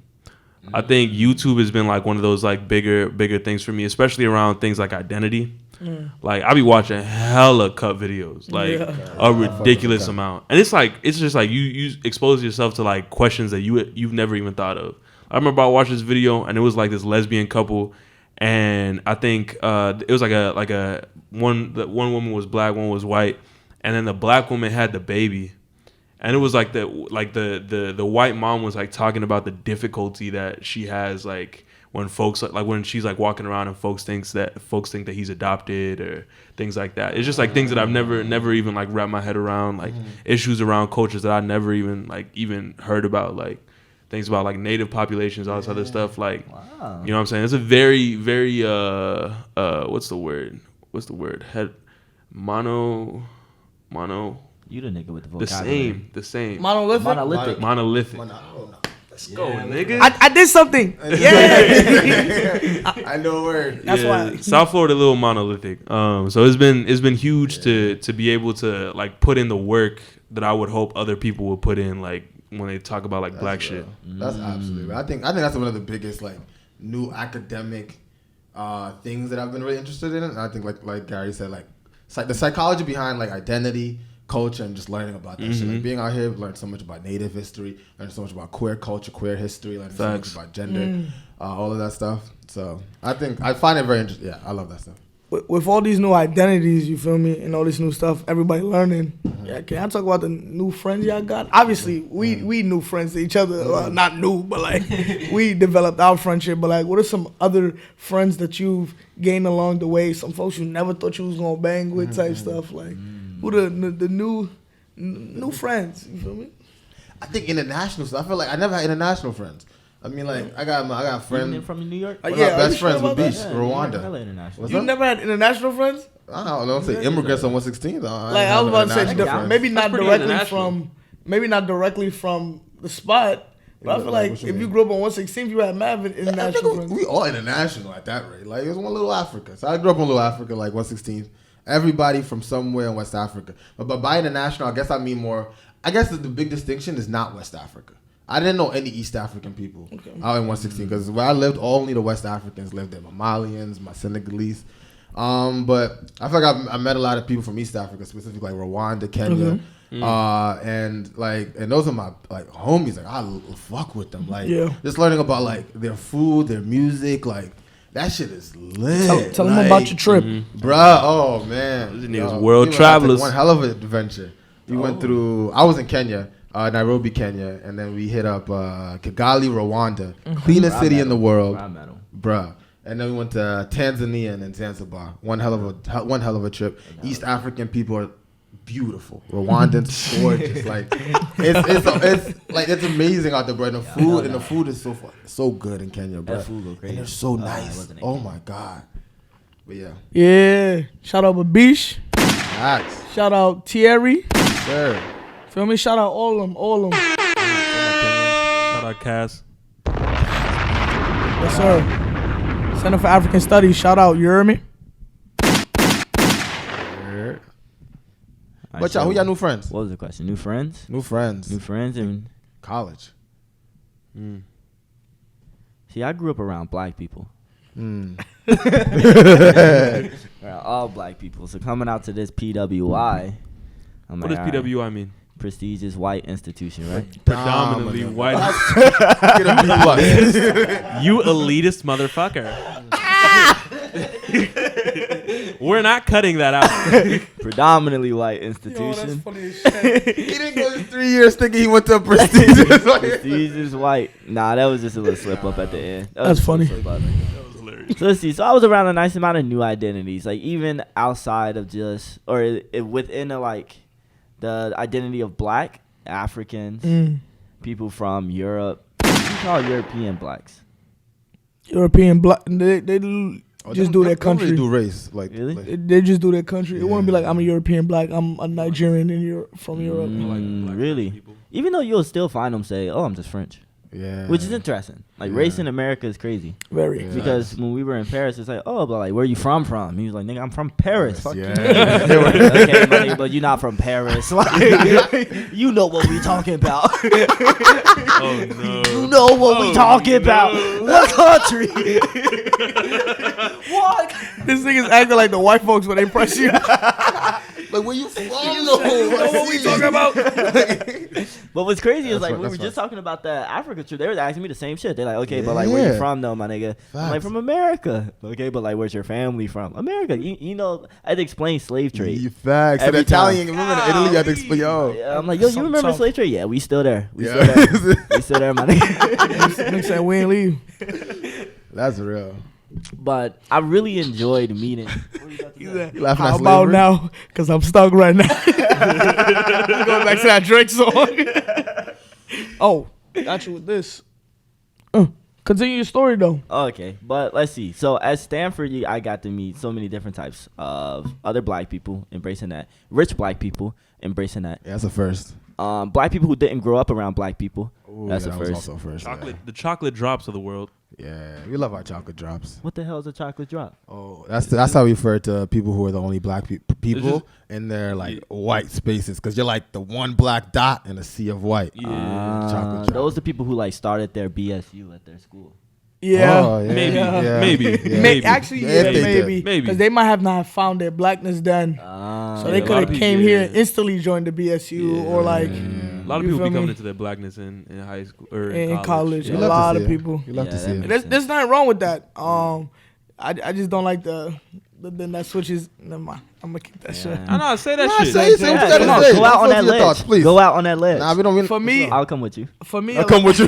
I think YouTube has been like one of those like bigger things for me, especially around things like identity. Like I be watching hella cut videos, like a ridiculous amount, and it's just like you expose yourself to like questions that you've never even thought of. I remember I watched this video and it was like this lesbian couple, and I think it was like one woman was black, one was white, and then the black woman had the baby. And it was like the white mom was like talking about the difficulty that she has like when folks like when she's like walking around and folks think that he's adopted or things like that. It's just like things that I've never even like wrapped my head around, like issues around cultures that I never even heard about, like things about like native populations, all this other stuff. Like, you know what I'm saying? It's a very what's the word? Mono. You the nigga with the vocabulary. The same. Monolithic. Monolithic. Let's go, nigga. I did something. Yeah. I know a word. That's why. South Florida, a little monolithic. So it's been huge to be able to like put in the work that I would hope other people would put in, like when they talk about like black shit. That's absolutely. I think that's one of the biggest like new academic things that I've been really interested in. And I think like Gary said, like the psychology behind like identity, culture, and just learning about that shit. Like being out here, learned so much about Native history, learned so much about queer culture, queer history, learned so much about gender, all of that stuff. So I find it very interesting. Yeah, I love that stuff. With all these new identities, you feel me, and all this new stuff, everybody learning. Yeah, can I talk about the new friends y'all got? Obviously, we new friends to each other. Well, not new, but like we developed our friendship. But like, what are some other friends that you've gained along the way? Some folks you never thought you was gonna bang with, type stuff. Like, who the new friends? You feel me? I think international stuff. I feel like I never had international friends. I mean, like I got friends Even from New York. One of Yeah, my are best you sure friends about would be that? Rwanda. What's You up? never had international friends? I don't know. Say immigrants on 116. Like I was about to say, maybe not pretty directly international. from the spot. But I feel like if you grew up on 116, you had mad international friends. We all international at that rate. Like it was one little Africa. So I grew up in Little Africa, like 116. Everybody from somewhere in West Africa. But by international, I guess I mean more. I guess the big distinction is not West Africa. I didn't know any East African people out in 116 because where I lived, only the West Africans lived there. My Malians, my Senegalese. But I feel like I met a lot of people from East Africa, specifically like Rwanda, Kenya, and those are my like homies. Like I fuck with them. Like just learning about like their food, their music, like that shit is lit. Tell them about your trip, bruh. Oh man, These niggas world travelers. One hell of an adventure. We went through. I was in Kenya, Nairobi, Kenya, and then we hit up Kigali, Rwanda, cleanest city in the world, bruh. And then we went to Tanzania and then Zanzibar. One hell of a trip. East African people are beautiful. Rwandans gorgeous. Like it's amazing out there, bro. And the food is so good in Kenya, bro. And they're so nice. Oh my god. But yeah. Yeah. Shout out Babish. Nice. Shout out Thierry. Sir. Feel me? Shout out all of them. Shout out Cass. Yes, sir. Center for African Studies. Shout out. You hear me? But y'all, who y'all new friends? What was the question? New friends? New friends and college. See, I grew up around black people. Around all black people. So coming out to this PWI, what does PWI mean? Prestigious white institution, right? Predominantly white. You elitist motherfucker. We're not cutting that out. Predominantly white institution. Yo, that's funny as shit. He didn't go 3 years thinking he went to a prestigious. Prestigious white. Nah, that was just a little slip up at the end. That's funny. So let's see. So I was around a nice amount of new identities, like even outside of just within the identity of black Africans, people from Europe. What do you call European blacks? European black. They just do their country. They do race. Really? They just do their country. It wouldn't be like I'm a European black. I'm a Nigerian from Europe. Really? Even though you'll still find them say, "Oh, I'm just French." Yeah. Which is interesting. Like race in America is crazy. Very. Because when we were in Paris, it's like, oh, but like, where are you from? He was like, nigga, I'm from Paris. Fuck you. Okay, buddy, but you're not from Paris. Like, you know what we talking about. Oh no. You know what we talking about. What country? What? This nigga's acting like the white folks when they press you. Like, where you from? You know what we talking about? But what's crazy is like right, we were just talking about the Africa trip. They were asking me the same shit. They're like, okay, but like where you from though, my nigga? I'm like, from America. Okay, but like where's your family from? America. You know, I had to explain slave trade. Facts. Every And Italian. Remember in Italy, you had to explain. Yo. Yeah, I'm like, yo, you remember tough. slave trade? Yeah, we still there. We Yeah. still there, my nigga. Next time we ain't leave. That's real. But I really enjoyed meeting. Laughing How at about slavery? now? Because I'm stuck right now. Going back to that Drake song. Oh, got you with this. Continue your story, though. Okay, but let's see. So at Stanford, I got to meet so many different types of other black people, embracing that. Rich black people, embracing that. Yeah, that's a first. Black people who didn't grow up around black people. Ooh, That's yeah, a that was first. also a first. The chocolate drops of the world. Yeah, we love our chocolate drops. What the hell is a chocolate drop? Oh, that's how we refer to people who are the only black people just- in their like white spaces, because you're like the one black dot in a sea of white. Yeah. Chocolate drop. Those are people who like started their BSU at their school. Yeah. Oh, yeah. Maybe. Yeah. Maybe. Yeah. Maybe. Actually, Yeah, yeah, if they did. maybe. Maybe. Because they might have not found their blackness then. So yeah, they a could lot have of came people- here yeah. and instantly joined the BSU or like A lot of You people feel be me? coming into their blackness in high school or in college. You A love to lot see of it. people. You love to Yeah, see that it. makes There's nothing wrong with that. I just don't like the then that switches. Never mind. I'm gonna keep that shit. I know. Say that Nah, shit. say it. Say what you gotta Come on, say. go out on Those that are your ledge. thoughts, please. Go out on that ledge. Nah, we don't. For me, I'll come with you. for me, I'll come with you.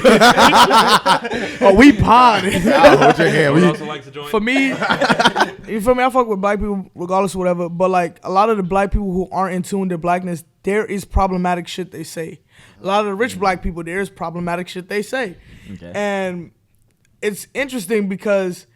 oh, we pod. I'll hold your hand. Would We- also like to join. For me, you feel me? I fuck with black people regardless of whatever. But like a lot of the black people who aren't in tune with their blackness, there is problematic shit they say. A lot of the rich black people, there is problematic shit they say. Okay. And it's interesting because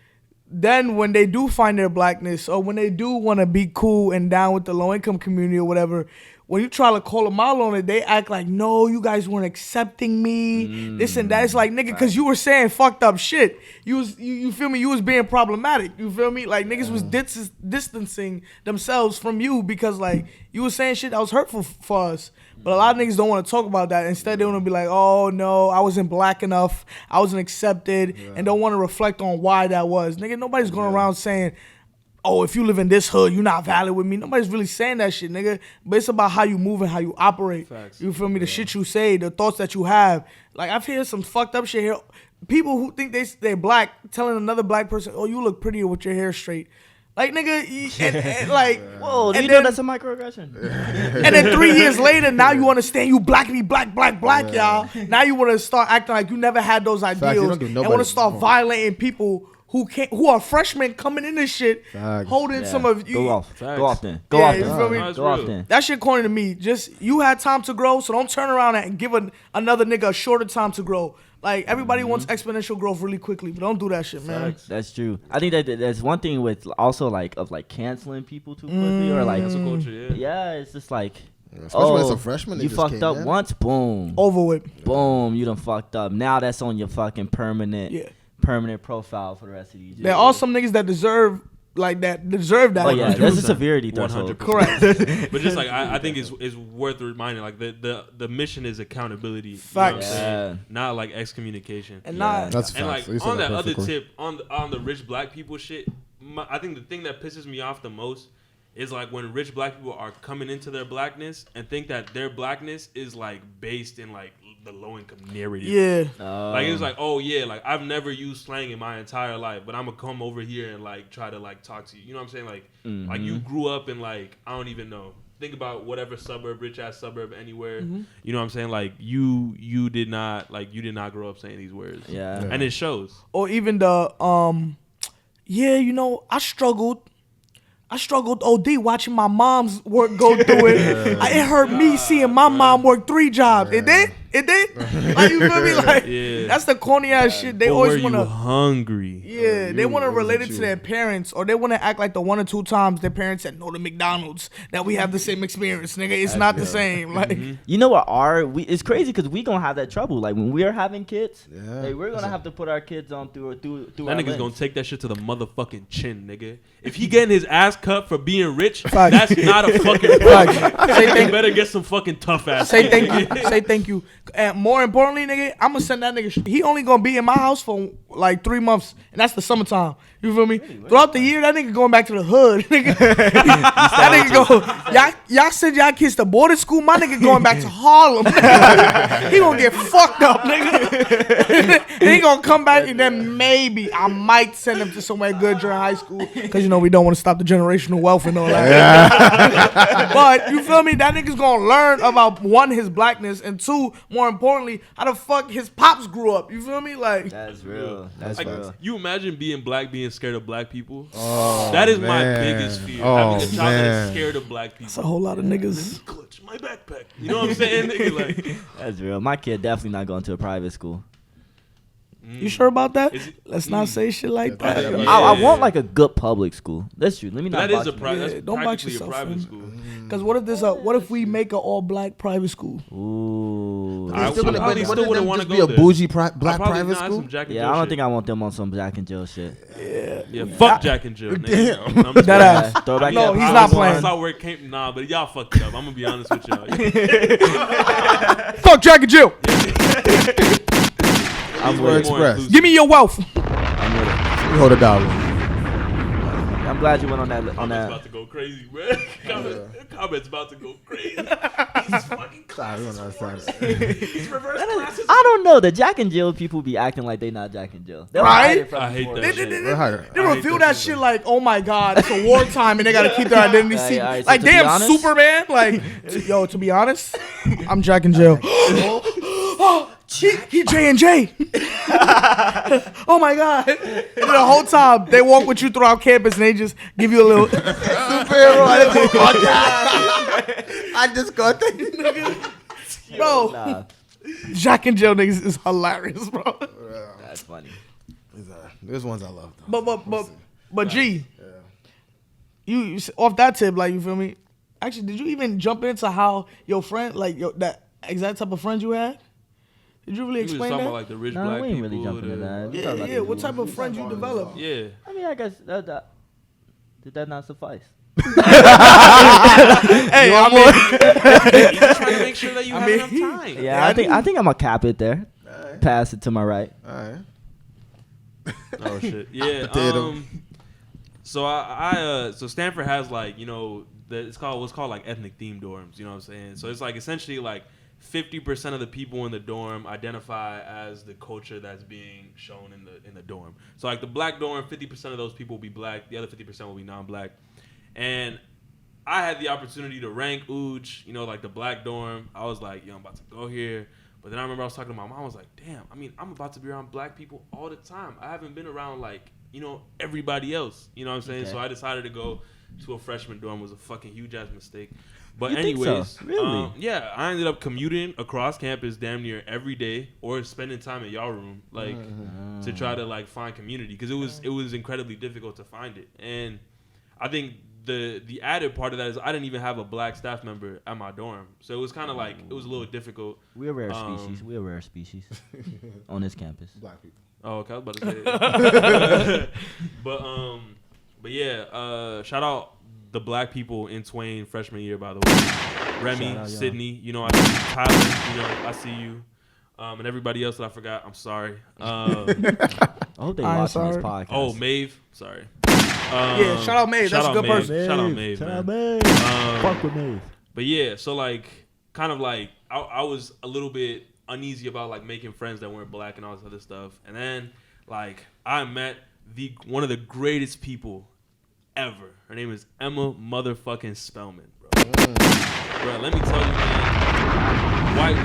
then when they do find their blackness or when they do want to be cool and down with the low income community or whatever, when you try to call them out on it, they act like, no, you guys weren't accepting me, this and that. It's like, nigga, because you were saying fucked up shit. You feel me? You was being problematic. You feel me? Like, niggas was distancing themselves from you because, like, you was saying shit that was hurtful for us. But a lot of niggas don't want to talk about that. Instead, they want to be like, oh, no, I wasn't black enough. I wasn't accepted. And don't want to reflect on why that was. Nigga, nobody's going around saying, oh, if you live in this hood, you're not valid with me. Nobody's really saying that shit, nigga. But it's about how you move and how you operate. Facts. You feel me? The shit you say, the thoughts that you have. Like, I've heard some fucked up shit here. People who think they're black telling another black person, oh, you look prettier with your hair straight. Like, nigga, and like, Whoa, do and you know then- that's a microaggression? And then 3 years later, now you understand you blackity black, y'all. Now you want to start acting like you never had those you ideals don't give and nobody want to start more. violating people who are freshmen coming in this shit, Facts. holding some of you. Go off. Facts. Go off then. Go Yeah, off you then. feel me? No, it's Go off real. then. That shit corny to me. Just you had time to grow, so don't turn around and give another nigga a shorter time to grow. Like everybody wants exponential growth really quickly, but don't do that shit, man. That's true. I think that there's one thing with also like canceling people too quickly or like Cancel culture, yeah. yeah, it's just like Especially when it's a freshman. they you just fucked came up in. once, boom, Over with. boom, you done fucked up. Now that's on your fucking permanent profile for the rest of you. There are some niggas that deserve that. Oh yeah, there's a 100%. severity threshold. 100%. Correct. But just like I think it's worth reminding, like the mission is accountability. You know what Facts. I'm saying? Not like excommunication. And not That's And facts. like You said on that other perfectly. tip, on the rich black people shit, I think the thing that pisses me off the most is like when rich black people are coming into their blackness and think that their blackness is like based in like the low income narrative. yeah. Like it's like, oh yeah, like I've never used slang in my entire life, but I'm gonna come over here and like try to like talk to you. You know what I'm saying? Like you grew up in like I don't even know. Think about whatever suburb, rich ass suburb anywhere. You know what I'm saying? Like you did not grow up saying these words. Yeah. And it shows. Or even the I struggled OD watching my mom's work go through it. It hurt me seeing my mom work 3 jobs. It did. Like you feel me? Like that's the corny ass shit. They But always were you wanna. hungry? Yeah, they want to it was relate it you. to their parents, or they want to act like the 1 or 2 times their parents said no to McDonald's that we have the same experience, nigga. It's not the same. Like, You know what? It's crazy because we gonna have that trouble. Like when we're having kids, like, we're gonna have to put our kids on through That our nigga's lens. gonna take that shit to the motherfucking chin, nigga. If he getting his ass cut for being rich, Facts. that's not a fucking problem. say You thank, better get some fucking tough ass. say thank you, say thank you. And more importantly, nigga, I'm gonna send that nigga. He only gonna be in my house for like 3 months, and that's the summertime. You feel me? Throughout the year, that nigga going back to the hood. Nigga. That nigga y'all send y'all kids to boarding school. My nigga going back to Harlem. He gonna get fucked up, nigga. He gonna come back and then maybe I might send him to somewhere good during high school because we don't want to stop the generational wealth and all that. But you feel me? That nigga's gonna learn about 1, his blackness, and 2, more importantly, how the fuck his pops grew up. You feel me? Like That's real. That's Like, real. you imagine being black, being scared of black people? That is my man. biggest fear. Oh, Having a child that man. is scared of black people. it's a whole lot of niggas. Clutch my backpack. You know what I'm saying? Nigga, like, That's real. My kid definitely not going to a private school. You sure about that? Is it- Let's not say shit like Yeah. that. Yeah. I want like a good public school. That's true. Let me not. that is box a you. private. That's don't box practically a yourself, private fam. school. Because what if we make an all black private school? Ooh. I Still wouldn't- probably but still wouldn't them want to just go be a there. bougie I'd black probably private not school. some Jack and Yeah, Jill I don't shit. think I want them on some Jack and Jill shit. Yeah, fuck Jack and Jill. Nigga. Damn. I'm just That playing. ass. Throw back No, that he's Power not One. playing. I saw where it came. Nah, but y'all fucked it up. I'm gonna be honest with y'all. Fuck Jack and Jill. I'm More with it. Express. inclusive. Give me your wealth. I'm with it. You hold $1. I'm glad you went on that. On Comments that. about to go crazy, man. Comments about to go crazy. He's fucking Sorry, we don't understand. He's reverse classes. I don't know. The Jack and Jill people be acting like they not Jack and Jill. They'll Right? hide it from I hate before. that They, shit. they, We're they, higher. they I hate reveal that that shit, shit though. like, oh my god, it's a wartime and they gotta keep their identity Alright, secret. alright, so Like, to be damn, honest- Superman. Like, to be honest, I'm Jack and Jill. Oh, he J&J. Oh my god. And then the whole time they walk with you throughout campus and they just give you a little Superhero. I just got that. bro. Nah, Jack and Jill niggas is hilarious, bro. that's funny. There's ones I love though. But G, you off that tip, like, you feel me? Actually, did you even jump into how your friend, like that exact type of friends you had? Did you really We was explain talking that? about like the rich Nah, black we ain't people. really jumping into that. We talking about Yeah. the- What type of friends you developed? Yeah. I mean, I guess did that not suffice? Hey, I mean, He's just trying to make sure that you have enough time. Yeah, I think I'm gonna cap it there. Pass it to my right. All right. Oh shit. Yeah. Potato. So Stanford has like, it's called what's called like ethnic themed dorms. You know what I'm saying? So it's like essentially like 50% of the people in the dorm identify as the culture that's being shown in the dorm. So like the black dorm, 50% of those people will be black. The other 50% will be non-black. And I had the opportunity to rank Uj, you know, like the black dorm. I was like, yo, I'm about to go here. But then I remember I was talking to my mom. I was like, damn, I mean, I'm about to be around black people all the time. I haven't been around, like, you know, everybody else. You know what I'm saying? Okay. So I decided to go to a freshman dorm. It was a fucking huge-ass mistake. But anyways, so? Really? Yeah, I ended up commuting across campus damn near every day or spending time in y'all room, like, to try to, like, find community. Because it was incredibly difficult to find it. And I think the added part of that is I didn't even have a black staff member at my dorm. So it was kind of like, it was a little difficult. We're a rare species. We're a rare species on this campus. Black people. Oh, okay, I was about to say it. But yeah, shout out the black people in Twain freshman year, by the way. Remy, Sydney, you know, I see you. Tyler, you know, I see you. And everybody else that I forgot, I'm sorry. I hope they watching this podcast. Oh, Maeve, sorry. Yeah, shout out Maeve. That's a good person. Shout out Maeve. Shout out Maeve. Fuck with Maeve. But yeah, so like, kind of like, I was a little bit uneasy about like making friends that weren't black and all this other stuff. And then like, I met one of the greatest people ever. Her name is Emma motherfucking Spellman, bro. Bro, let me tell you, man, white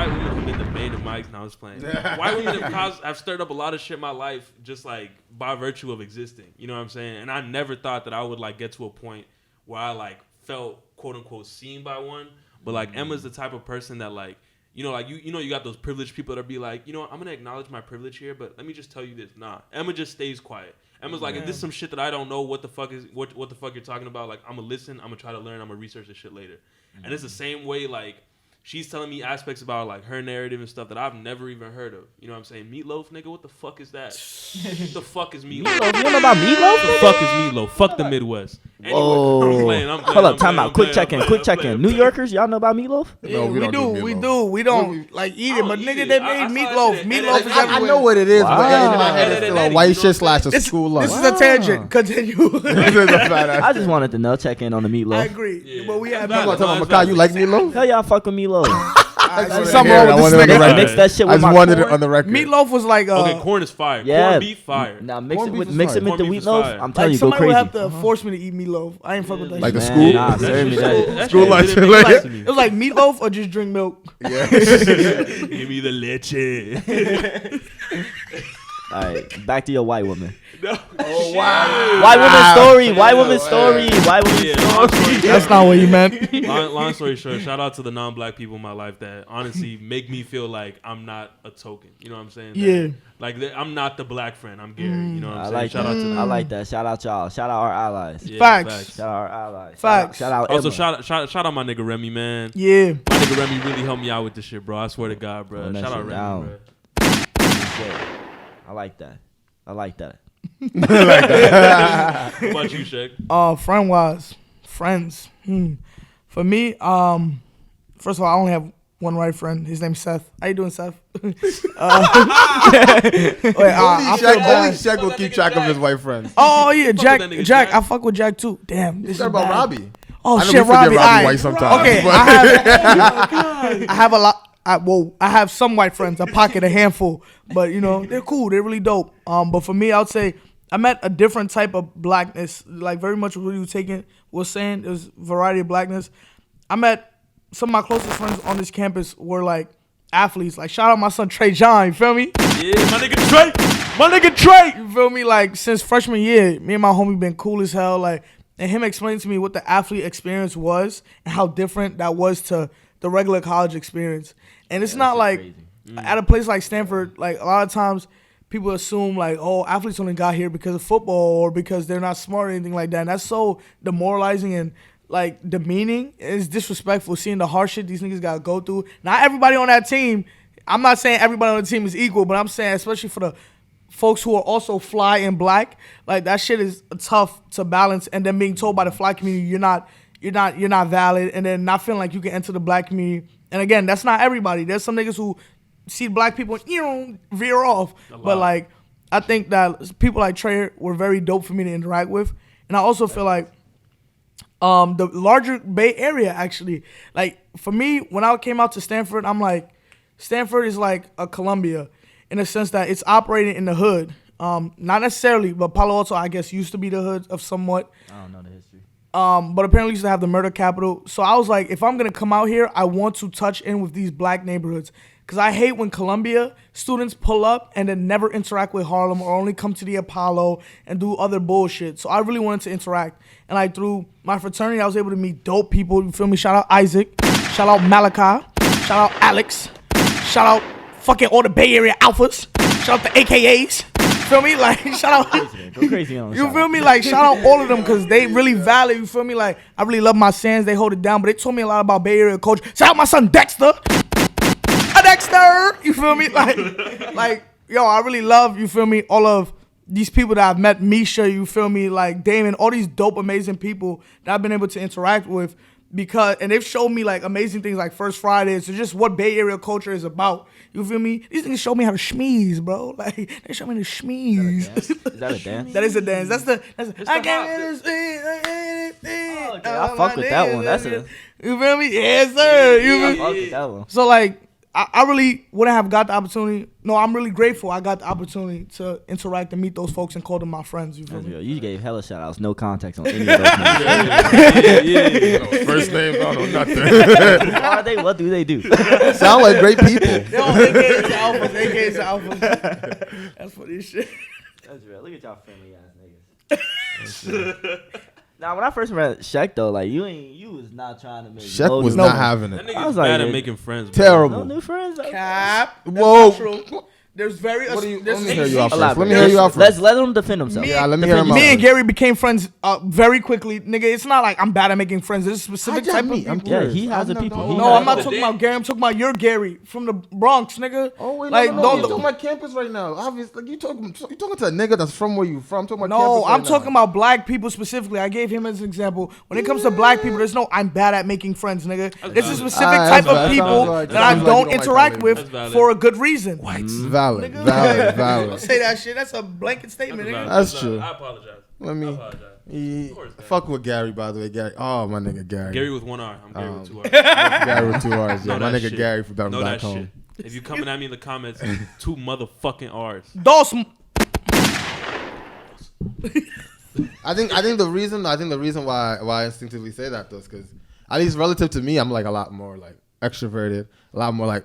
women have been the bane of my existence. I was playing. White women have stirred up a lot of shit in my life just like by virtue of existing. You know what I'm saying? And I never thought that I would like get to a point where I like felt quote unquote seen by one. But like Emma's the type of person that like, you know, like you know, you got those privileged people that be like, you know, I'm gonna acknowledge my privilege here, but let me just tell you this. Nah, Emma just stays quiet. Emma's like, if this is some shit that I don't know what the fuck you're talking about, like I'm gonna listen, I'm gonna try to learn, I'm gonna research this shit later. And it's the same way like she's telling me aspects about like her narrative and stuff that I've never even heard of. You know what I'm saying? Meatloaf, nigga, what the fuck is that? What the fuck is Meatloaf? You know about Meatloaf? What the fuck is Meatloaf? Fuck the Midwest. Anyway, I'm playing. Hold up, time out. Quick check in. New Yorkers, y'all know about Meatloaf? Yeah, no, we do. We don't like eat it, but nigga, they made meatloaf. Meatloaf is everywhere. I know what it is, but in my head, it's still a white shit / a school lunch. This is a tangent. Continue. I just wanted to know, check in on the meatloaf. I agree. But we have Makai, you like meatloaf? Hell yeah, I fuck with meatloaf. Something wrong with this nigga. Mix that shit with my corn. On the record. Meatloaf was like okay, corn is fire. Yeah. Corn beef fire. Now mix it with the Corn beef meatloaf. I'm telling you, go somebody crazy. would have to force me to eat meatloaf. I ain't fuck with that like shit. the school? Nah, serve me that. School lunch. It was like meatloaf or just drink milk. Yeah. Give me the leche. All right, back to your white woman. No. Oh, wow. White woman's story. That's not what you meant. Long story short, shout out to the non-black people in my life that honestly make me feel like I'm not a token. You know what I'm saying? Yeah. Like I'm not the black friend. I'm Gary. You know what I'm saying? Like shout out to them. I like that. Shout out y'all. Shout out our allies. Yeah, Facts. Shout out our allies. Facts. Shout out. Also, Emma. shout out my nigga Remy, man. Yeah. My nigga Remy really helped me out with this shit, bro. I swear to God, bro. Shout out Remy, bro. I like that. What about you, Shaq? Friends. For me, first of all, I only have one white friend. His name's Seth. How you doing, Seth? Only Shaq will keep track of his white friends. Oh yeah, Jack. I fuck with Jack too. Damn, this is about bad. Robbie. Oh I know shit, we forget Robbie. White sometimes. Okay, I have a lot. I have some white friends. I pocket a handful, but you know they're cool. They're really dope. But for me, I would say I met a different type of blackness. Like very much what you was saying. There's variety of blackness. I met some of my closest friends on this campus were like athletes. Like shout out my son Trey John. You feel me? Yeah, my nigga Trey. You feel me? Like since freshman year, me and my homie been cool as hell. Like and him explained to me what the athlete experience was and how different that was to the regular college experience. And it's not like at a place like Stanford, like a lot of times people assume like, oh, athletes only got here because of football or because they're not smart or anything like that. And that's so demoralizing and like demeaning. It's disrespectful seeing the hard shit these niggas gotta go through. Not everybody on that team, I'm not saying everybody on the team is equal, but I'm saying especially for the folks who are also fly and black, like that shit is tough to balance. And then being told by the fly community you're not valid, and then not feeling like you can enter the black community. And again, that's not everybody. There's some niggas who see black people and veer off. But like, I think that people like Trey were very dope for me to interact with. And I also feel like The larger Bay Area, actually. Like, for me, when I came out to Stanford, I'm like, Stanford is like a Columbia in a sense that it's operating in the hood. Not necessarily, but Palo Alto, I guess, used to be the hood of somewhat. I don't know the history. But apparently used to have the murder capital. So I was like, if I'm going to come out here, I want to touch in with these black neighborhoods. Because I hate when Columbia students pull up and then never interact with Harlem or only come to the Apollo and do other bullshit. So I really wanted to interact. And like through my fraternity, I was able to meet dope people. You feel me? Shout out Isaac. Shout out Malachi. Shout out Alex. Shout out fucking all the Bay Area alphas. Shout out the AKAs. Feel me? Like, shout out. Go crazy on You feel me? Like, shout out all of them because they really valid. You feel me? Like, I really love my Sands. They hold it down, but they told me a lot about Bay Area culture. Shout out my son Dexter. Dexter. You feel me? Like, yo, I really love, you feel me, all of these people that I've met. Misha, you feel me? Like, Damon, all these dope, amazing people that I've been able to interact with and they've showed me, like, amazing things like First Fridays. So just what Bay Area culture is about. You feel me? These niggas showed me how to schmeeze, bro. Like, they showed me to schmeeze. Is that a dance? That is a dance. That's the I can't I fuck with that one. That's a. You feel me? Yes, sir. You I feel fuck me? with that one. So, like, I really wouldn't have got the opportunity. No, I'm really grateful I got the opportunity to interact and meet those folks and call them my friends. You feel me? You gave hella shout outs, no context on any of those names. No, first names, I don't know nothing. Who are they? What do they do? Sound like great people. Yo, AKA's the alphas. AKA's the alphas. That's funny as shit. That's real. Look at y'all friendly ass niggas. Now, when I first met Shaq, though, like, you was not trying to make Shaq was not having That it. nigga's was like, bad at yeah, making friends. Bro. Terrible. No new friends. Though. Cap. That's Whoa. not true. There's very. What do you- there's let me hear you out first. Elaborate. Let me hear you out first. Let them defend themselves. Yeah, let me hear him out. Me and Gary became friends very quickly, nigga. It's not like I'm bad at making friends. There's a specific type of people. Yeah, he has the people. No, I'm not talking about Gary. I'm talking about your Gary from the Bronx, nigga. Oh wait, like, no. You're talking about campus right now. Obviously, like, you talking to a nigga that's from where you from. I'm talking about No, campus right I'm talking about black people specifically. I gave him as an example. When it comes to black people, there's no I'm bad at making friends, nigga. There's a specific type of people that I don't interact with for a good reason. Valid. Don't say that shit. That's a blanket statement, nigga. That's true. I apologize. Let me. I apologize. Of course, Fuck with Gary, by the way. Gary. Oh, my nigga Gary. Gary with one R. I'm Gary with two R's. Gary with two R's. Yeah, Know my that nigga shit. Gary from back Know that home. shit. If you coming at me in the comments, two motherfucking R's. Dawson. I think the reason why I instinctively say that though is because at least relative to me, I'm like a lot more like extroverted, a lot more like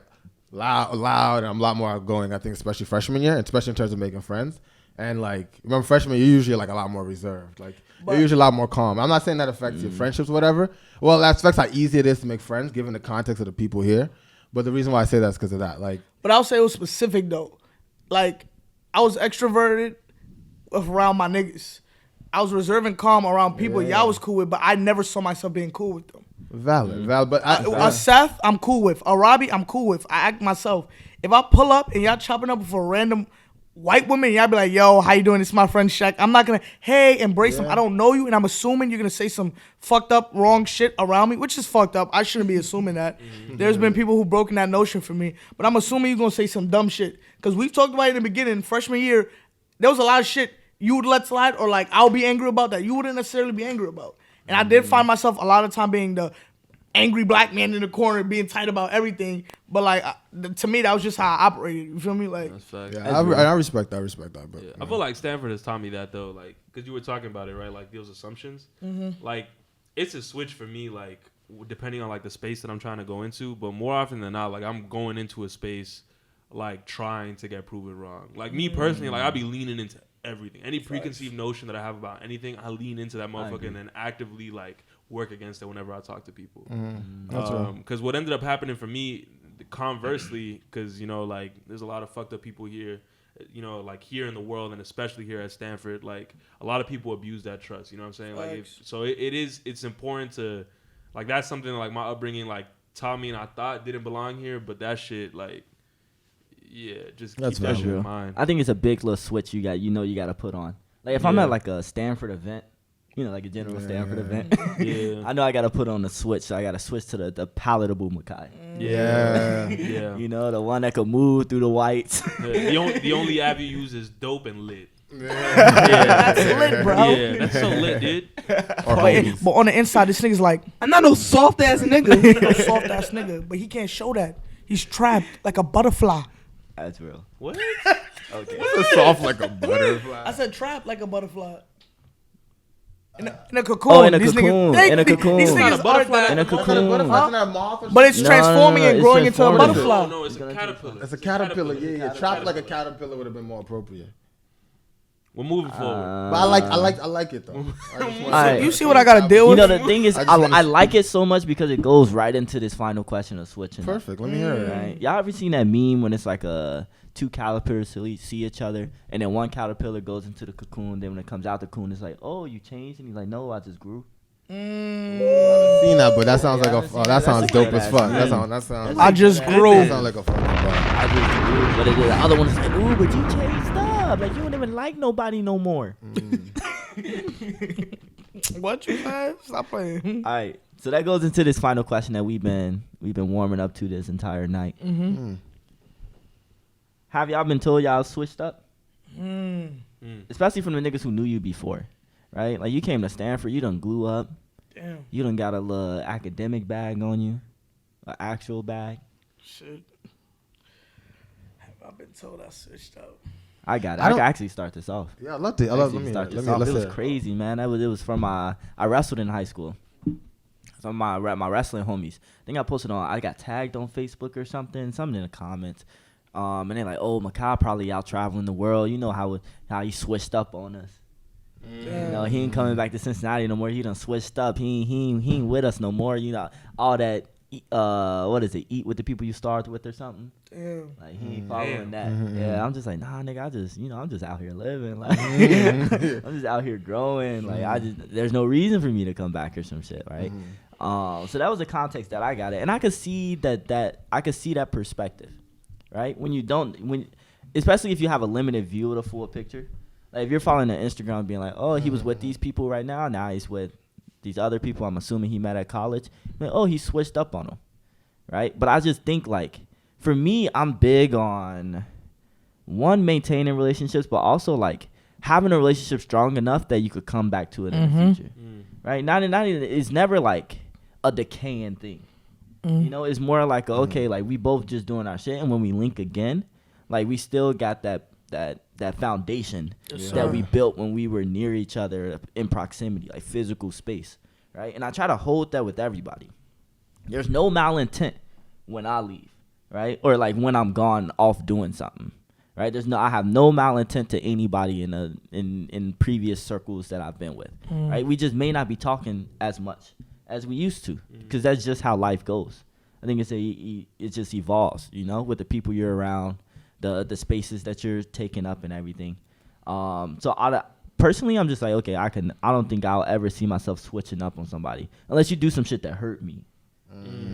loud, and I'm a lot more outgoing. I think especially freshman year, and especially in terms of making friends. And like remember freshman year, you're usually like a lot more reserved. Like you're usually a lot more calm. I'm not saying that affects your friendships, or whatever. Well, that affects how easy it is to make friends given the context of the people here. But the reason why I say that is because of that. Like, but I'll say it was specific though. Like I was extroverted around my niggas. I was reserved and calm around people y'all was cool with, but I never saw myself being cool with them. valid. But A Seth, I'm cool with. A Robbie, I'm cool with. I act myself. If I pull up and y'all chopping up with a random white woman, y'all be like, yo, how you doing? It's my friend Shaq. I'm not gonna, hey, embrace him. I don't know you, and I'm assuming you're gonna say some fucked up, wrong shit around me, which is fucked up. I shouldn't be assuming that. There's been people who've broken that notion for me, but I'm assuming you're gonna say some dumb shit. Because we've talked about it in the beginning, freshman year, there was a lot of shit you would let slide, or like I'll be angry about that you wouldn't necessarily be angry about. And I did find myself a lot of time being the angry black man in the corner, being tight about everything. But like to me, that was just how I operated. You feel me? Like, That's fact. yeah, I respect that. I respect that. But Yeah. I feel like Stanford has taught me that though, like, because you were talking about it, right? Like those assumptions. Like, it's a switch for me, like depending on like the space that I'm trying to go into. But more often than not, like I'm going into a space like trying to get proven wrong. Like me personally, like I be leaning into everything. Any preconceived notion that I have about anything, I lean into that motherfucker and then actively like work against it whenever I talk to people. Because what ended up happening for me, conversely, because you know, like there's a lot of fucked up people here, you know, like here in the world and especially here at Stanford, like a lot of people abuse that trust. You know what I'm saying? Like, it's important to, like, that's something like my upbringing like taught me, and I thought didn't belong here, but that shit like. Yeah, just keep that shit in mind. I think it's a big little switch you got to put on. Like if I'm at like a Stanford event, you know, like a general Stanford event, I know I got to put on the switch. So I got to switch to the palatable Makai. yeah. You know, the one that could move through the whites. The only app you use is dope and lit. That's lit, bro. Yeah, that's so lit, dude. But on the inside, this nigga's like, I'm not no soft ass nigga. No soft ass nigga, but he can't show that. He's trapped like a butterfly. That's real. What? Okay. It's soft like a butterfly. I said trapped like a butterfly. In a cocoon. Oh, in a These cocoon. Niggas, In a cocoon. These Not a niggas butterfly. are In a cocoon. but it's transforming and it's growing into a transformative. butterfly. No, it's a caterpillar. It's a caterpillar. Yeah. Trapped like a caterpillar would have been more appropriate. We're moving forward. But I like it though. Alright. You see what I gotta deal You with? know, the thing is, I just wanna I see. like it so much because it goes right into this final question of switching. up, Perfect. Let me hear it. Right? Y'all ever seen that meme when it's like two caterpillars see each other, and then one caterpillar goes into the cocoon, then when it comes out the cocoon, it's like, oh, you changed? And he's like, no, I just grew. Seen that, but that sounds like that sounds That's a dope great as fuck. ass That sounds. I just grew. That sounds like a fucking bar. I just grew. But the other one is like, ooh, but you changed up. Like, you don't even like nobody no more. What you say? Stop playing. All right. So that goes into this final question that we've been warming up to this entire night. Have y'all been told y'all switched up? Especially from the niggas who knew you before, right? Like, you came to Stanford, you done glue up. Damn. You done got a little academic bag on you, an actual bag. Shit. Have I been told I switched up? I got it. I I don't- can actually start this off. Yeah, I love it. Let me Start this let off. me It was let's crazy, man. It was from I wrestled in high school. Some of my wrestling homies. I think I posted I got tagged on Facebook or something in the comments. And they're like, oh, Makai probably out traveling the world. You know how he switched up on us. You know, he ain't coming back to Cincinnati no more. He done switched up. He ain't with us no more. You know, all that. What is it? Eat with the people you starved with or something. Damn. Like, he ain't following that. Yeah, I'm just like, nah, nigga. I'm just out here living. Like, I'm just out here growing. Like, there's no reason for me to come back or some shit, right? So that was the context that I got it, and I could see that perspective, right? Especially if you have a limited view of the full picture. Like, if you're following the Instagram being like, oh, he was with these people right now he's with these other people I'm assuming he met at college. Like, oh, he switched up on them, right? But I just think, like, for me, I'm big on, one, maintaining relationships, but also, like, having a relationship strong enough that you could come back to it in the future, right? Not even, it's never, like, a decaying thing. You know, it's more like, okay, like, we both just doing our shit, and when we link again, like, we still got that foundation that we built when we were near each other in proximity, like physical space, right? And I try to hold that with everybody. There's no malintent when I leave, right? Or like when I'm gone off doing something, right? I have no malintent to anybody in previous circles that I've been with, right? We just may not be talking as much as we used to, because that's just how life goes. I think it just evolves, you know, with the people you're around, the spaces that you're taking up and everything. So personally, I'm just like, okay, I don't think I'll ever see myself switching up on somebody unless you do some shit that hurt me,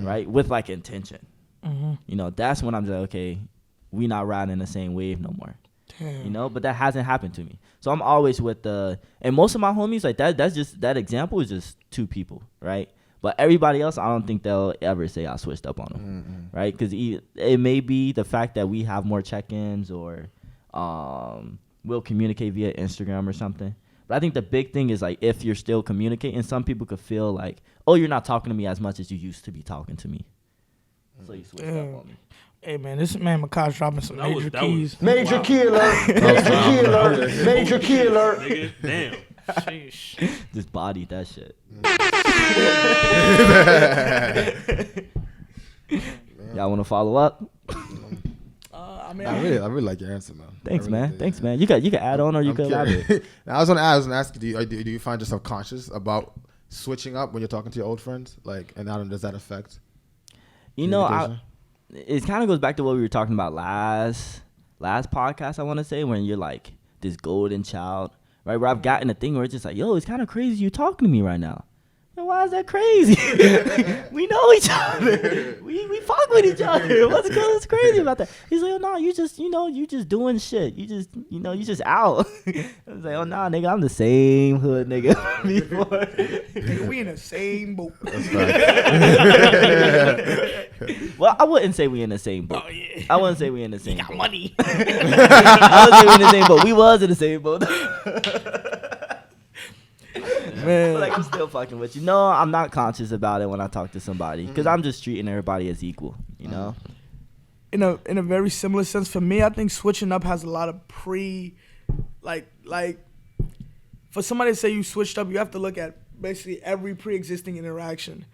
right? With like intention. You know, that's when I'm just like, okay, we not riding the same wave no more. Damn. You know, but that hasn't happened to me. So I'm always with and most of my homies, like that example is just two people, right? But everybody else, I don't think they'll ever say I switched up on them, right? Because it may be the fact that we have more check-ins or we'll communicate via Instagram or something. But I think the big thing is, like, if you're still communicating, some people could feel like, oh, you're not talking to me as much as you used to be talking to me. So you switched up on me. Hey, man, this man Makai's dropping some major keys. Major key alert. Major key alert. Major key alert. Nigga, damn. Sheesh. Just bodied that shit. Y'all want to follow up? I mean, I really like your answer, man. Thanks, I really man. do, Thanks, yeah. man. You can add on or you I'm can elaborate. curious. Now, I was gonna ask you, do you find yourself conscious about switching up when you're talking to your old friends? Like, and how does that affect? You know, communication? it kind of goes back to what we were talking about last podcast, I want to say, when you're like this golden child, right? Where I've gotten a thing where it's just like, yo, it's kind of crazy you talking to me right now. Why is that crazy? We know each other. We fuck with each other. What's crazy about that? He's like, oh no, you just doing shit. You just out. I was like, oh nah, nigga, I'm the same hood nigga before. Nigga, we in the same boat. Well, I wouldn't say we in the same boat. Oh yeah. I wouldn't say we in the same boat. Got money. I wouldn't say we in the same boat. We was in the same boat. Man. Like, I'm still fucking with you. No, I'm not conscious about it when I talk to somebody because I'm just treating everybody as equal, you know? In a very similar sense, for me, I think switching up has a lot of like for somebody to say you switched up, you have to look at basically every pre-existing interaction.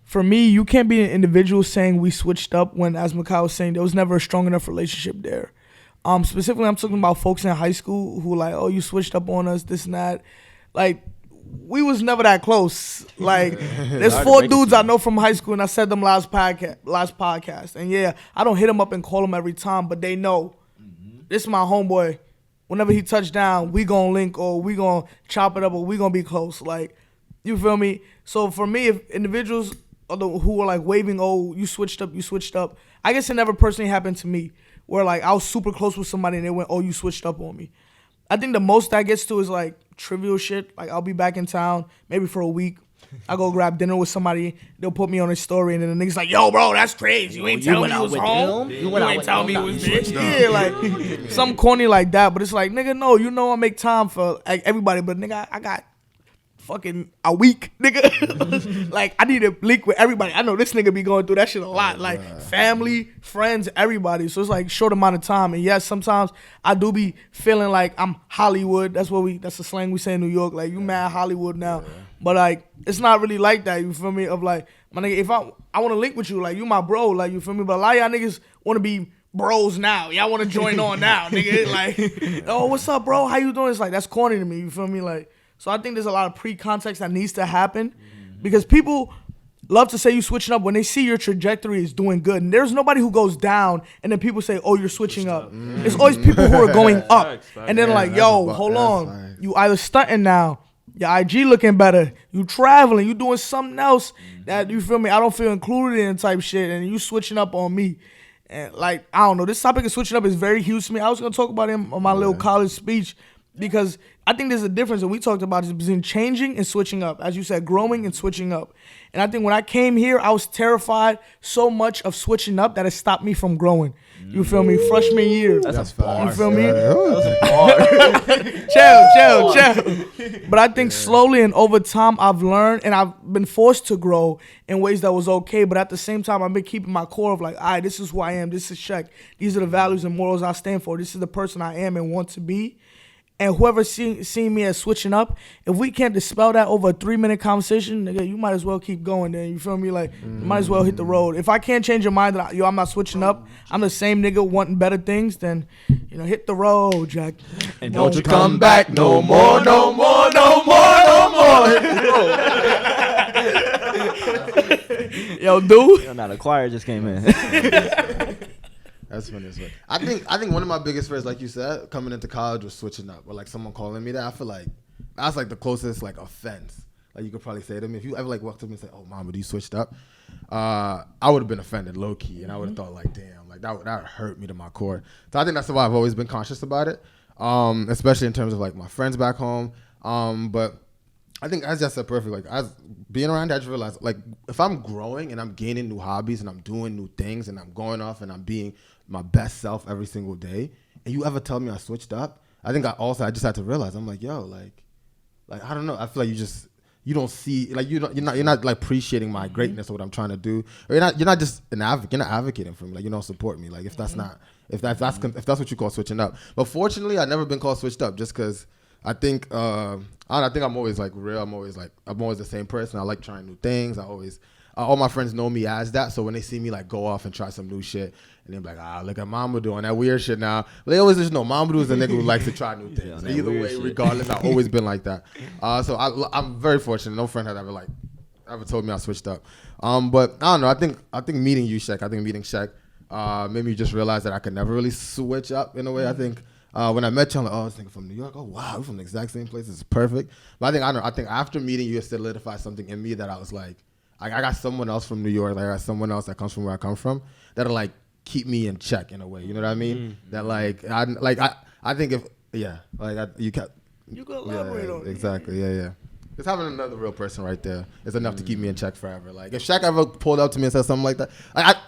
For me, you can't be an individual saying we switched up when, as Mikhail was saying, there was never a strong enough relationship there. Specifically, I'm talking about folks in high school who like, oh, you switched up on us, this and that. Like, we was never that close. Like, there's 4 dudes I know from high school, and I said them last podcast. And yeah, I don't hit them up and call them every time, but they know this is my homeboy. Whenever he touch down, we gonna link or we gonna chop it up or we gonna be close. Like, you feel me? So for me, if individuals who are like waving, oh, you switched up. I guess it never personally happened to me where like I was super close with somebody and they went, oh, you switched up on me. I think the most that gets to is like trivial shit. Like, I'll be back in town maybe for a week. I go grab dinner with somebody. They'll put me on a story, and then the nigga's like, "Yo, bro, that's crazy. You ain't telling me you was home. You ain't telling me you was bitch." Yeah, like some corny like that. But it's like, nigga, no, you know I make time for like everybody, but nigga, I got fucking a week, nigga. Like, I need to link with everybody. I know this nigga be going through that shit a lot. Like, family, friends, everybody. So it's like short amount of time. And yes, sometimes I do be feeling like I'm Hollywood. That's the slang we say in New York. Like, you mad Hollywood now. But like, it's not really like that. You feel me? Of like, my nigga, if I want to link with you, like, you my bro. Like, you feel me? But a lot of y'all niggas want to be bros now. Y'all want to join on now, nigga. Like, oh, what's up, bro? How you doing? It's like, that's corny to me. You feel me? Like, so I think there's a lot of pre-context that needs to happen because people love to say you switching up when they see your trajectory is doing good. And there's nobody who goes down and then people say, oh, you're switching up. It's always people who are going up. And then like, yo, hold on. You either stunting now, your IG looking better, you traveling, you doing something else that, you feel me, I don't feel included in type shit, and you switching up on me. And like, I don't know, this topic of switching up is very huge to me. I was going to talk about it on my little college speech because I think there's a difference, and we talked about it, between changing and switching up. As you said, growing and switching up. And I think when I came here, I was terrified so much of switching up that it stopped me from growing. You feel me? Freshman year. That's a bar. You feel me? Chill. But I think slowly and over time, I've learned and I've been forced to grow in ways that was okay. But at the same time, I've been keeping my core of like, all right, this is who I am. This is Shaq. These are the values and morals I stand for. This is the person I am and want to be. And whoever seen me as switching up, if we can't dispel that over a 3-minute conversation, nigga, you might as well keep going then. You feel me? Like, you might as well hit the road. If I can't change your mind that, I'm not switching up, I'm the same nigga wanting better things, then, hit the road, Jack. And don't you come back no more, no more, no more, no more. Hit the road. Yo, dude. Now the choir just came in. That's funny as well. I think one of my biggest fears, like you said, coming into college was switching up, or like someone calling me that. I feel like that's like the closest like offense like you could probably say to me. If you ever like walked up to me and say, "Oh, mama, do you switched up?" I would have been offended, low key, and I would have thought like, "Damn, like that would hurt me to my core." So I think that's why I've always been conscious about it, especially in terms of like my friends back home. But I think as just said perfect. Like as being around, I just realized like if I'm growing and I'm gaining new hobbies and I'm doing new things and I'm going off and I'm being my best self every single day, and you ever tell me I switched up, I think I just had to realize, I'm like, yo, like I don't know, I feel like you don't see, like you're not like appreciating my greatness or what I'm trying to do, or you're not just an advocate, you're not advocating for me, like you don't support me, like if that's what you call switching up. But fortunately, I've never been called switched up, just because I think I'm always like real. I'm always the same person. I like trying new things. All my friends know me as that. So when they see me like go off and try some new shit, and they're like, look at Mama doing that weird shit now. But they always just know Mama is a nigga who likes to try new things. Yeah, either way, regardless, I've always been like that. So I'm very fortunate. No friend had ever told me I switched up. But I don't know. I think meeting you, Shaq. Meeting Shaq made me just realize that I could never really switch up in a way. I think When I met you, I'm like, oh, this nigga from New York. Oh wow, we're from the exact same place. It's perfect. But I think after meeting you, it solidified something in me that I was like, I got someone else from New York. Like I got someone else that comes from where I come from that'll like keep me in check in a way. You know what I mean? That like I think if you can elaborate on it. Exactly. Yeah. Just having another real person right there is enough to keep me in check forever. Like if Shaq ever pulled up to me and said something like that,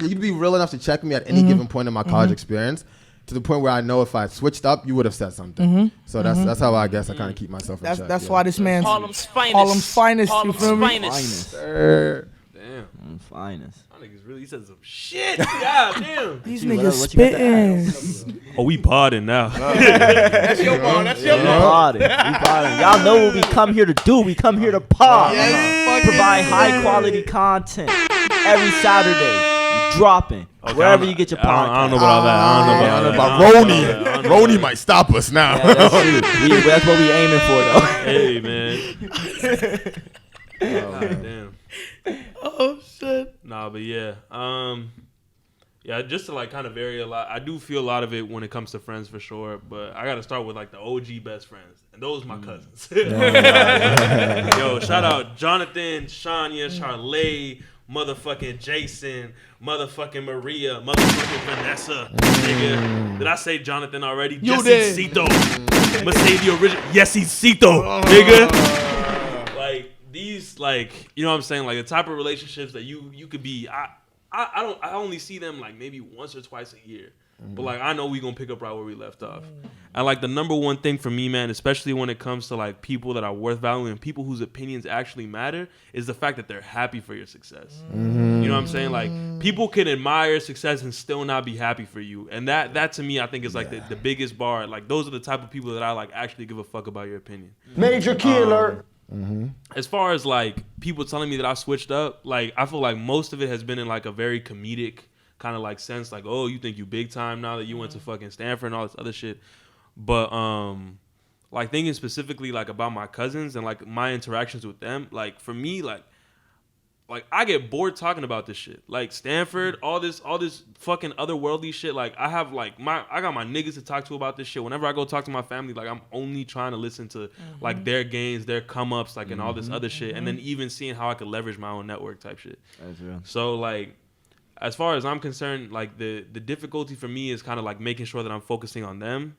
you'd be real enough to check me at any given point in my college experience, to the point where I know if I switched up, you would have said something. So that's how I guess I kind of keep myself in check. That's why this man's Harlem's finest. You feel me? Finest. Damn. Finest. My niggas really said some shit. God damn. These niggas spitting. Oh, we podding now. That's your ball. That's your ball. We podding. Y'all know what we come here to do. We come here to pod. Provide high quality content every Saturday. Dropping. Wherever you get your podcast. I don't know about all that. I don't know about RONY. RONY might stop us now. Yeah, that's true. That's what we aiming for, though. Hey, man. God damn. Oh, shit. Nah, but yeah. Yeah, just to like kind of vary a lot. I do feel a lot of it when it comes to friends for sure, but I got to start with like the OG best friends. And those my cousins. Yo, shout out Jonathan, Shania, Charlay, motherfucking Jason, motherfucking Maria, motherfucking Vanessa. Nigga, did I say Jonathan already? You did. Cito. I'ma say the original. Yes, he's Cito, nigga. Like these, like, you know what I'm saying? Like the type of relationships that you could be. I only see them like maybe once or twice a year. But like I know we gonna pick up right where we left off. And like the number one thing for me, man, especially when it comes to like people that are worth valuing and people whose opinions actually matter, is the fact that they're happy for your success. You know what I'm saying? Like people can admire success and still not be happy for you. And that to me I think is like the biggest bar. Like those are the type of people that I like actually give a fuck about your opinion. Major key alert. As far as like people telling me that I switched up, like I feel like most of it has been in like a very comedic kind of like sense, like, oh, you think you big time now that you went to fucking Stanford and all this other shit. But like thinking specifically like about my cousins and like my interactions with them, like for me, like I get bored talking about this shit. Like Stanford, all this fucking otherworldly shit. Like I have like I got my niggas to talk to about this shit. Whenever I go talk to my family, like I'm only trying to listen to like their gains, their come ups, like and all this other shit. And then even seeing how I could leverage my own network type shit. That's real. So like as far as I'm concerned, like the difficulty for me is kind of like making sure that I'm focusing on them.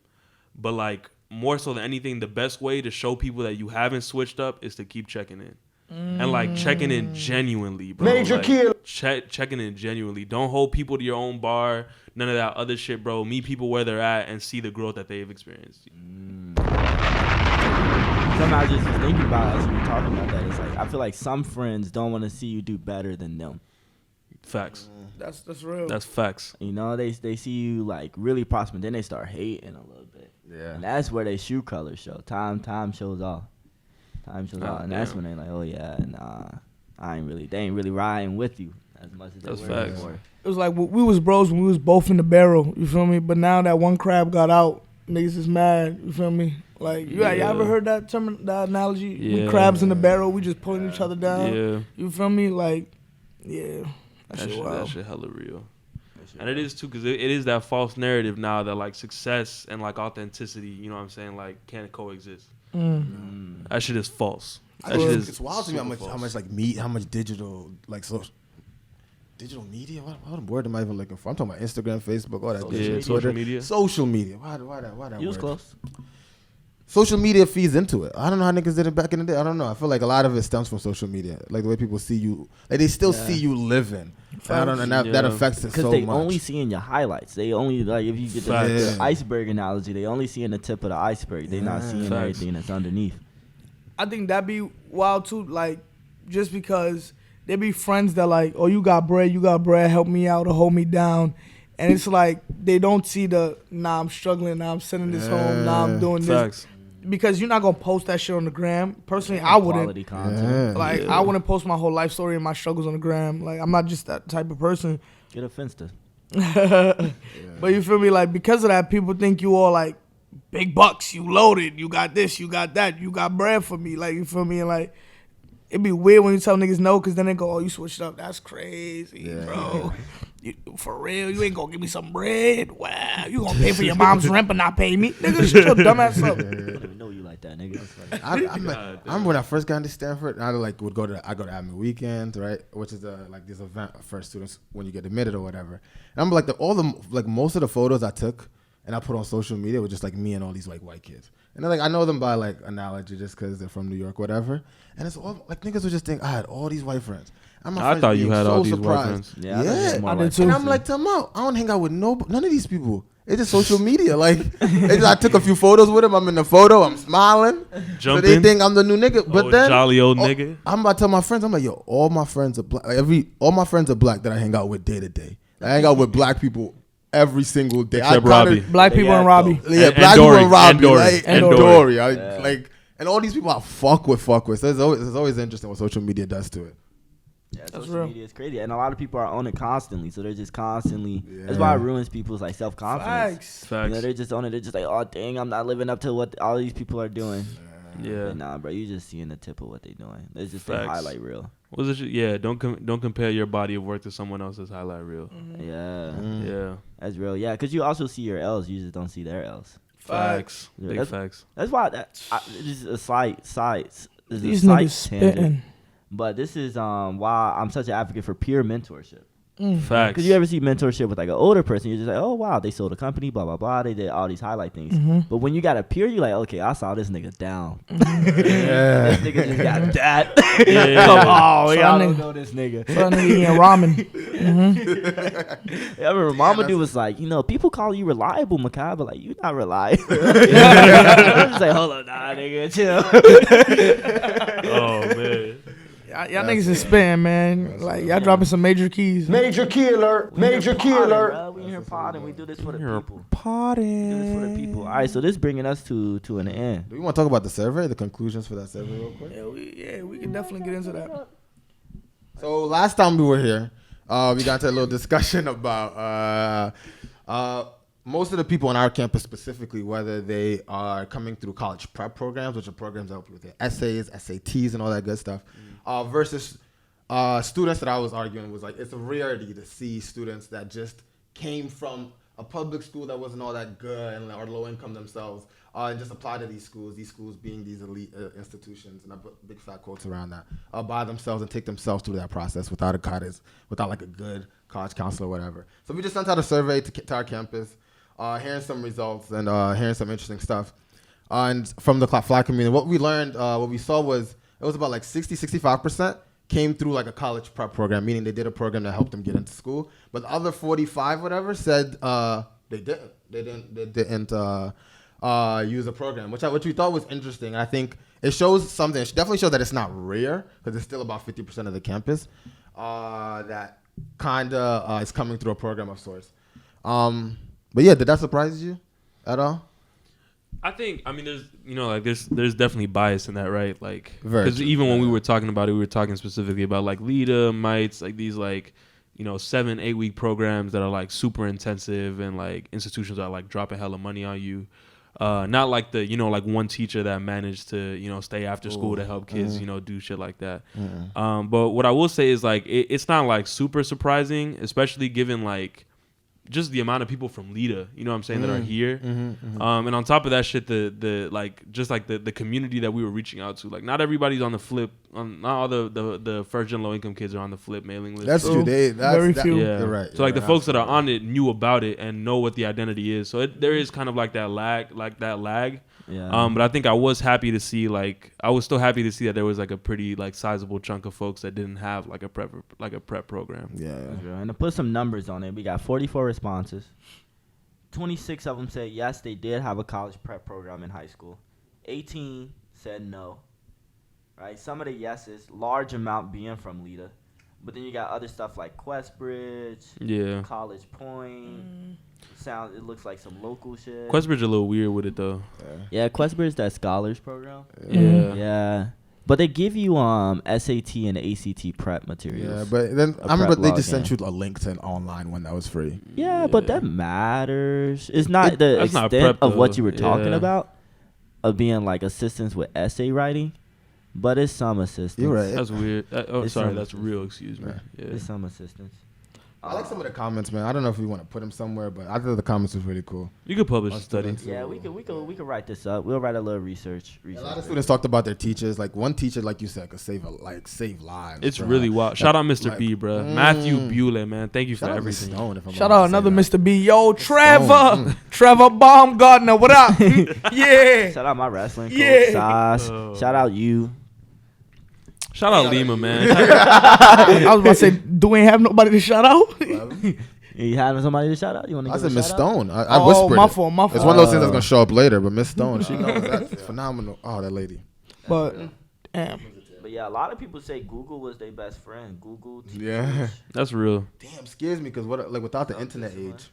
But like more so than anything, the best way to show people that you haven't switched up is to keep checking in. And like checking in genuinely, bro. Major like, kill. Checking in genuinely. Don't hold people to your own bar. None of that other shit, bro. Meet people where they're at and see the growth that they've experienced. Something I just was thinking about as you were talking about that is like I feel like some friends don't want to see you do better than them. Facts. That's real. That's facts. You know, they see you like really prosper, then they start hating a little bit. Yeah. And that's where they shoe colors show. Time shows off. And that's when they like, oh yeah, nah, they ain't really riding with you as much as that's they were facts. before. It was like we was bros when we was both in the barrel. You feel me? But now that one crab got out, niggas is mad. You feel me? Like you ever heard that term, that analogy? Yeah. We crabs in the barrel, we just pulling each other down. Yeah. You feel me? Like, yeah. That shit hella real. And it is too, because it is that false narrative now that like success and like authenticity, you know what I'm saying, like can't coexist. That shit is false. It's wild to me how much like how much digital like digital media. What word am I even looking for? I'm talking about Instagram, Facebook, all that. Social media. Social media. Why that You was word? close. Social media feeds into it. I don't know how niggas did it back in the day. I don't know. I feel like a lot of it stems from social media. Like the way people see you. Like they still see you living. And that affects it so much. Because they only see in your highlights. They only, like, if you get the iceberg analogy, they only see in the tip of the iceberg. They not seeing everything that's underneath. I think that be wild too. Like, just because there be friends that like, oh, you got bread, help me out or hold me down. And it's like, they don't see nah, I'm struggling, nah, I'm sending this home, nah, I'm doing this. Because you're not going to post that shit on the gram. Personally, I wouldn't. Quality content. I wouldn't post my whole life story and my struggles on the gram. Like, I'm not just that type of person. Get a Finsta. But you feel me? Like, because of that, people think you all like, big bucks, you loaded, you got this, you got that, you got bread for me. Like, you feel me? And like, it'd be weird when you tell niggas no, because then they go, oh, you switched up. That's crazy, bro. For real, you ain't gonna give me some bread? Wow, you gonna pay for your mom's rent but not pay me? Nigga, shut your dumb ass up. I don't even know you like that, nigga. I remember when I first got into Stanford, I would go to Admin Weekend, right, which is like this event for students when you get admitted or whatever. And I'm like most of the photos I took and I put on social media were just like me and all these like white kids. And then, like I know them by like analogy just because they're from New York, whatever. And it's all like niggas would just think I had all these white friends. I thought you had all these white friends. Yeah, I did too. And I'm like, tell them out. I don't hang out with none of these people. It's just social media. Like, I took a few photos with them. I'm in the photo. I'm smiling. Jumping. So they think I'm the new nigga. But then jolly old nigga. I'm about to tell my friends. I'm like, yo, all my friends are black. All my friends are black that I hang out with day to day. I hang out with black people every single day. Except Robbie. Black people and Robbie. Yeah, black people and Robbie. And Dory. Like, and all these people I fuck with. So it's always interesting what social media does to it. Yeah, social media is crazy, and a lot of people are on it constantly, so they're just constantly. Yeah. That's why it ruins people's like self-confidence. Facts. You know, they're just on it. They're just like, oh dang, I'm not living up to what all these people are doing. Yeah. But nah, bro, you just seeing the tip of what they're doing. It's just their highlight reel. Was it? Yeah. Don't compare your body of work to someone else's highlight reel. Mm-hmm. Yeah. Yeah. That's real. Yeah, because you also see your L's. You just don't see their L's. Facts. Yeah, Big facts. That's why this is a slight These niggas spitting. But this is why I'm such an advocate for peer mentorship. Facts. Because you ever see mentorship with like an older person, you're just like, oh wow, they sold a company, blah blah blah, they did all these highlight things. Mm-hmm. But when you got a peer, you're like, okay, I saw this nigga down. This nigga just got that. Yeah. Come on, So y'all that don't nigga- know this nigga. So that nigga eating ramen. I remember Mama Dude was like, you know, people call you reliable, Makai, but like, you not reliable. I was like, hold on, nah, nigga, chill. Oh man. Y'all niggas is spitting, man. Like, y'all dropping some major keys. Major key alert. Major key alert. We in here potting. We do this for the people. Potting. We do this for the people. All right, so this bringing us to an end. Do we want to talk about the survey, the conclusions for that survey real quick? Yeah, we can definitely get into that. So last time we were here, we got into a little discussion about most of the people on our campus specifically, whether they are coming through college prep programs, which are programs that help you with their essays, SATs, and all that good stuff, versus students that I was arguing was like, it's a rarity to see students that just came from a public school that wasn't all that good and are low income themselves, and just apply to these schools being these elite institutions, and I put big fat quotes around that, by themselves and take themselves through that process without a guidance, without like a good college counselor or whatever. So we just sent out a survey to our campus, hearing some results and hearing some interesting stuff. And from the Fly community, what we learned, what we saw was, it was about like 65% came through like a college prep program, meaning they did a program that helped them get into school. But the other 45, whatever, said they didn't use a program, which we thought was interesting. And I think it shows something. It definitely shows that it's not rare, because it's still about 50% of the campus that kind of is coming through a program of sorts. But yeah, did that surprise you at all? I mean, there's definitely bias in that, right? Like, Very because true. even when we were talking about it, we were talking specifically about like LEDA, MITES, like these like, 7-8 week programs that are like super intensive, and like institutions that are like dropping hella money on you. Not like the, like one teacher that managed to, stay after school to help kids, do shit like that. But what I will say is like, it's not like super surprising, especially given like just the amount of people from LEDA, you know what I'm saying, that are here. And on top of that shit, the community that we were reaching out to, like not everybody's on the flip, not all the first gen low income kids are on the flip mailing list. That's true. Very few. Yeah. You're right. So like the folks that are on it knew about it and know what the identity is. So there is kind of like that lag. Yeah. But I think I was still happy to see that there was like a pretty like sizable chunk of folks that didn't have like a prep program. Yeah. And to put some numbers on it, we got 44 responses. 26 of them said yes, they did have a college prep program in high school. 18 said no. Right? Some of the yeses, large amount being from LEDA. But then you got other stuff like Questbridge, College Point. It looks like some local shit. Questbridge a little weird with it though. Yeah, Questbridge, that scholars program. Yeah. But they give you SAT and ACT prep materials. Yeah, but then I remember they just sent you a link to an online one that was free. Yeah, but that matters. It's not the extent prep, of what though. you were talking Yeah. about, of being like assistance with essay writing, but it's some assistance. You're right. That's weird. It's Sorry, some- that's real. Excuse me. Right. Yeah. It's some assistance. I like some of the comments, man. I don't know if we want to put them somewhere, but I thought the comments was really cool. You could publish a study. Yeah, we could write this up. We'll write a little research. A lot of students talked about their teachers. Like one teacher, like you said, could save lives. It's bro. really wild. Shout out Mr. B, bro. Matthew Bewley, man. Thank you for Shout out everything. Stone, if I'm Shout allowed out to say another that. Mr. B. Yo, Trevor. Trevor Baumgartner. What up? Yeah. Shout out my wrestling coach, Yeah. Sas. Oh. Shout out you. Shout out Lima, man. I was about to say, do we ain't have nobody to shout out? You having somebody to shout out? You want to? I said Miss shout out? Stone. I Oh, whispered. my it. fault, my It's fault. one of those things that's gonna show up later, but Miss Stone, she knows that's phenomenal. Oh, that lady. But, damn. But yeah, a lot of people say Google was their best friend. Google. Yeah. That's real. Damn, scares me because without the internet age,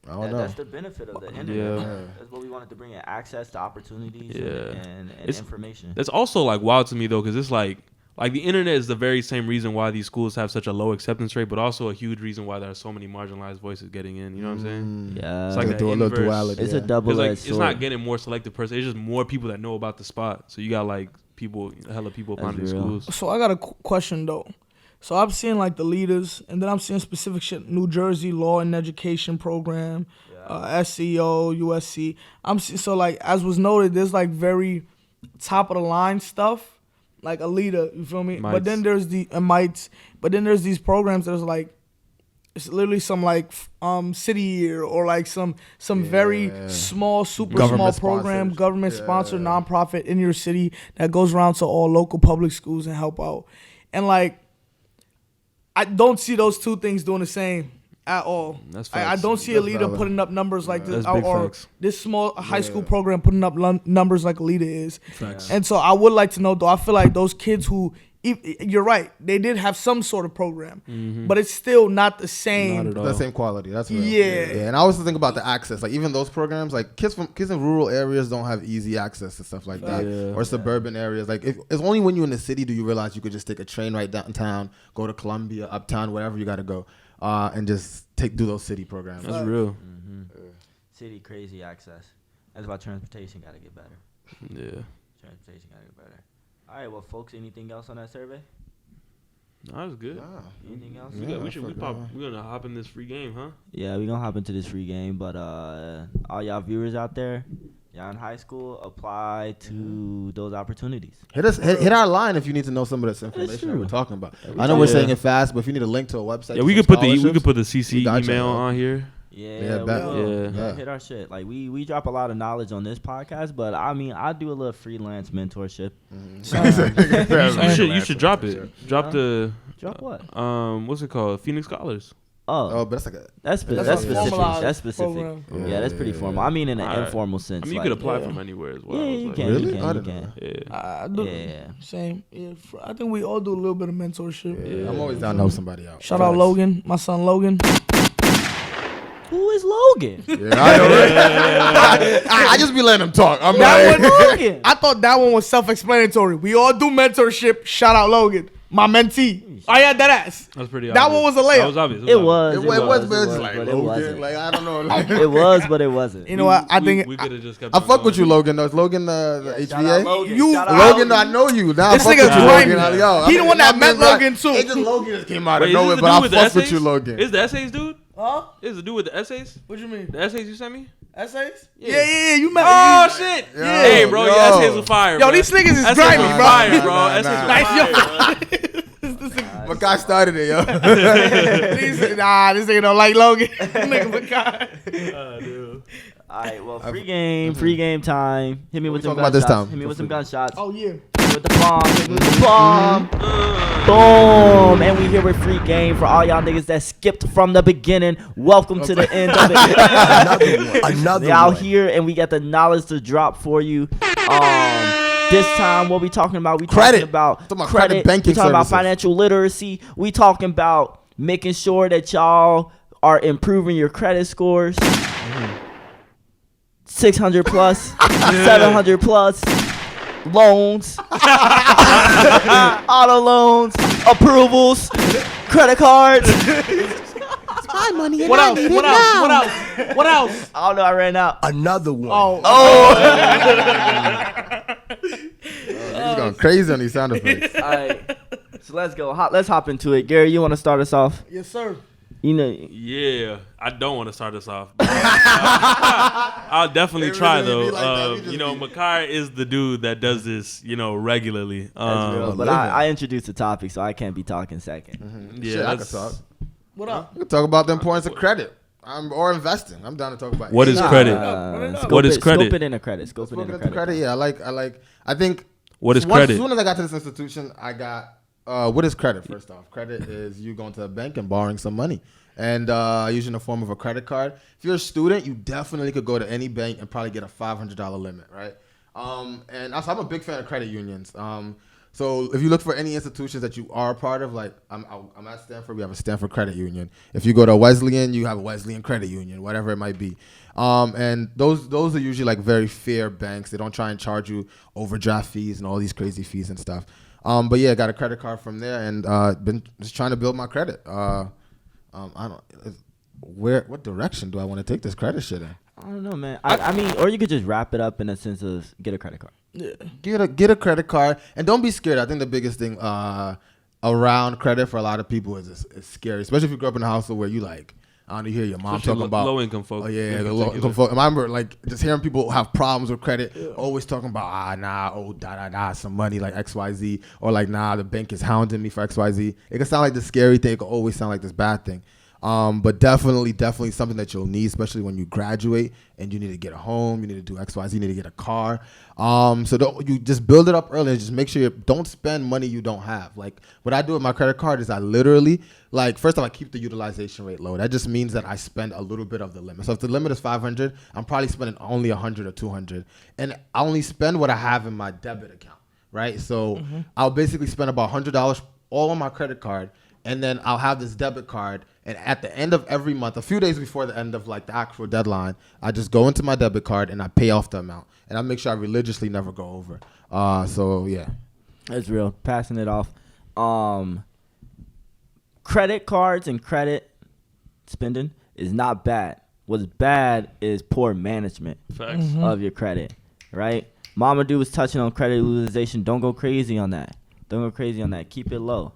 I don't know. That's the benefit of the internet. Yeah. That's what we wanted to bring in: access to opportunities Yeah. and It's- information. That's also like wild to me though, because it's like the internet is the very same reason why these schools have such a low acceptance rate, but also a huge reason why there are so many marginalized voices getting in. You know what I'm saying? Yeah, It's like a that little inverse- duality. it's yeah. a double-edged Because like sword. it's not getting more selective person. It's just more people that know about the spot. So you got like people, hella people That's applying to these real. schools. So I got a question, though. So I'm seeing, like, the leaders, and then I'm seeing specific shit. New Jersey Law and Education Program, SEO, USC. So, like, as was noted, there's, like, very top-of-the-line stuff. Like a leader, you feel me? Mites. But then there's but then there's these programs that's like, it's literally some like city year or like some very small, super Government small program, sponsored. government sponsored nonprofit in your city that goes around to all local public schools and help out. And like, I don't see those two things doing the same at all. That's I facts. don't see a That's leader valid. putting up numbers like this, That's big or facts. this small high school program putting up numbers like a leader is. Facts. And so I would like to know, though, I feel like those kids who, you're right, they did have some sort of program, but it's still not the same. Not at all. The same quality. That's real. Yeah. And I also think about the access. Like even those programs, like kids in rural areas don't have easy access to stuff like that, Yeah. or suburban areas. Like it's only when you're in the city do you realize you could just take a train right downtown, go to Columbia, uptown, wherever you got to go, and just do those city programs. That's real. City crazy access. That's why transportation got to get better. Yeah. Transportation got to get better. All right, well, folks, anything else on that survey? No, that's good. Anything else? Yeah. We're gonna hop in this free game, huh? Yeah, we're going to hop into this free game, but all y'all viewers out there, y'all in high school, apply to those opportunities. Hit our line if you need to know some of this information that true. we're talking about. I know we're Yeah. saying it fast, but if you need a link to a website, Yeah, we for could put the scholarships, CC we got you, email man. on here. Yeah, bet. we will. Yeah. Hit our shit. Like we drop a lot of knowledge on this podcast, but I mean, I do a little freelance mentorship. You should drop it. Drop the Drop what? what's it called? Phoenix Scholars. Oh, but that's like a That's a specific. formalized That's specific. program. Yeah, that's pretty formal. I mean, in an Alright. informal sense. I mean, you like, could apply from anywhere as well. Yeah, It's you like- can. Really? You I can. You didn't can. know. Yeah. I do. Yeah. Same. Yeah, I think we all do a little bit of mentorship. I'm always down to help somebody out. Shout out Logan, my son Logan. Who is Logan? Yeah, I know, right? I just be letting him talk. I'm That like, one, Logan. I thought that one was self-explanatory. We all do mentorship. Shout out Logan, my mentee. Oh yeah, that ass. That's pretty That obvious. one was a layup. That was obvious. It was. it was, but it's but like it Logan. wasn't. Like I don't know. Like, It was, but it wasn't. You know what? I think we could have just kept I on fuck with you, going. Logan. Though, is Logan the Shout out HVA? Logan. You- Shout out Logan, I know you. Now This I fuck nigga with you, grimy. Logan. Yo, He the one that met Logan, too. It just Logan just came out of Wait, nowhere, is this but the I dude with the fuck with essays? you, Logan. Is the essays, dude? Huh? Is the dude with the essays? What you mean? The essays you sent me? Essays? Yeah. Yeah. You met. Oh shit! Yo, Hey, bro, your yo. essays are fire. Yo, bro. these niggas is Essays grimy, are bro. Fire, bro. Nah, Essays nah. are Nice, fire. But guy started it, yo. Nah, this nigga don't like Logan. Nigga, Makai. Dude. All right, well, free game time. Hit me with some talking about this gunshots. time? Hit me with some gunshots. Oh yeah. Hit me with the bomb. Hit me with the bomb. Boom. And we here with free game for all y'all niggas that skipped from the beginning. Welcome to the end of it. Another We out one. here and we got the knowledge to drop for you. This time, what we talking about? We Credit. talking about Talking about credit banking We talking about services. financial literacy. We talking about making sure that y'all are improving your credit scores. 600 plus, 700 plus, loans, auto loans, approvals, credit cards. My money. What else? What else? What else? What else? I don't know. I ran out. Another one. Oh. He's going crazy on these sound effects. All right. So let's go. Let's hop into it. Gary, you want to start us off? Yes, sir. You know. Yeah, I don't want to start us off. I'll definitely try though. Makar is the dude that does this, regularly. That's real. But I introduced the topic, so I can't be talking second. Mm-hmm. Yeah, I could talk. What up? We could talk about the importance of credit. Or investing. I'm down to talk about what is credit. What is credit? Scope it into credit. Scope it into credit. Yeah, I think. What is credit? As soon as I got to this institution, I got. What is credit? First off, credit is you going to a bank and borrowing some money, and using the form of a credit card. If you're a student, you definitely could go to any bank and probably get a $500 limit, right? And also, I'm a big fan of credit unions. So if you look for any institutions that you are a part of, like I'm at Stanford, we have a Stanford Credit Union. If you go to Wesleyan, you have a Wesleyan Credit Union, whatever it might be. And those are usually like very fair banks. They don't try and charge you overdraft fees and all these crazy fees and stuff. But yeah, I got a credit card from there and been just trying to build my credit. What direction do I want to take this credit shit in? I don't know, man. I mean, or you could just wrap it up in a sense of get a credit card. Yeah. Get a credit card and don't be scared. I think the biggest thing around credit for a lot of people is scary, especially if you grew up in a household where you like. I don't hear your mom talking about low income folks. Oh yeah, the low income folks. I remember like just hearing people have problems with credit, always talking about some money like XYZ, or like the bank is hounding me for XYZ. It can sound like the scary thing. It can always sound like this bad thing. But definitely something that you'll need, especially when you graduate and you need to get a home, you need to do XYZ, you need to get a car. So you just build it up early and just make sure you don't spend money you don't have. Like what I do with my credit card is I literally, like, first off, I keep the utilization rate low. That just means that I spend a little bit of the limit. So if the limit is 500, I'm probably spending only 100 or 200. And I only spend what I have in my debit account, right? So I'll basically spend about $100 all on my credit card. And then I'll have this debit card, and at the end of every month, a few days before the end of like the actual deadline, I just go into my debit card and I pay off the amount, and I make sure I religiously never go over. So yeah, that's real. Passing it off. Credit cards and credit spending is not bad. What's bad is poor management of your credit, right? Mama Dude was touching on credit utilization. Don't go crazy on that. Keep it low.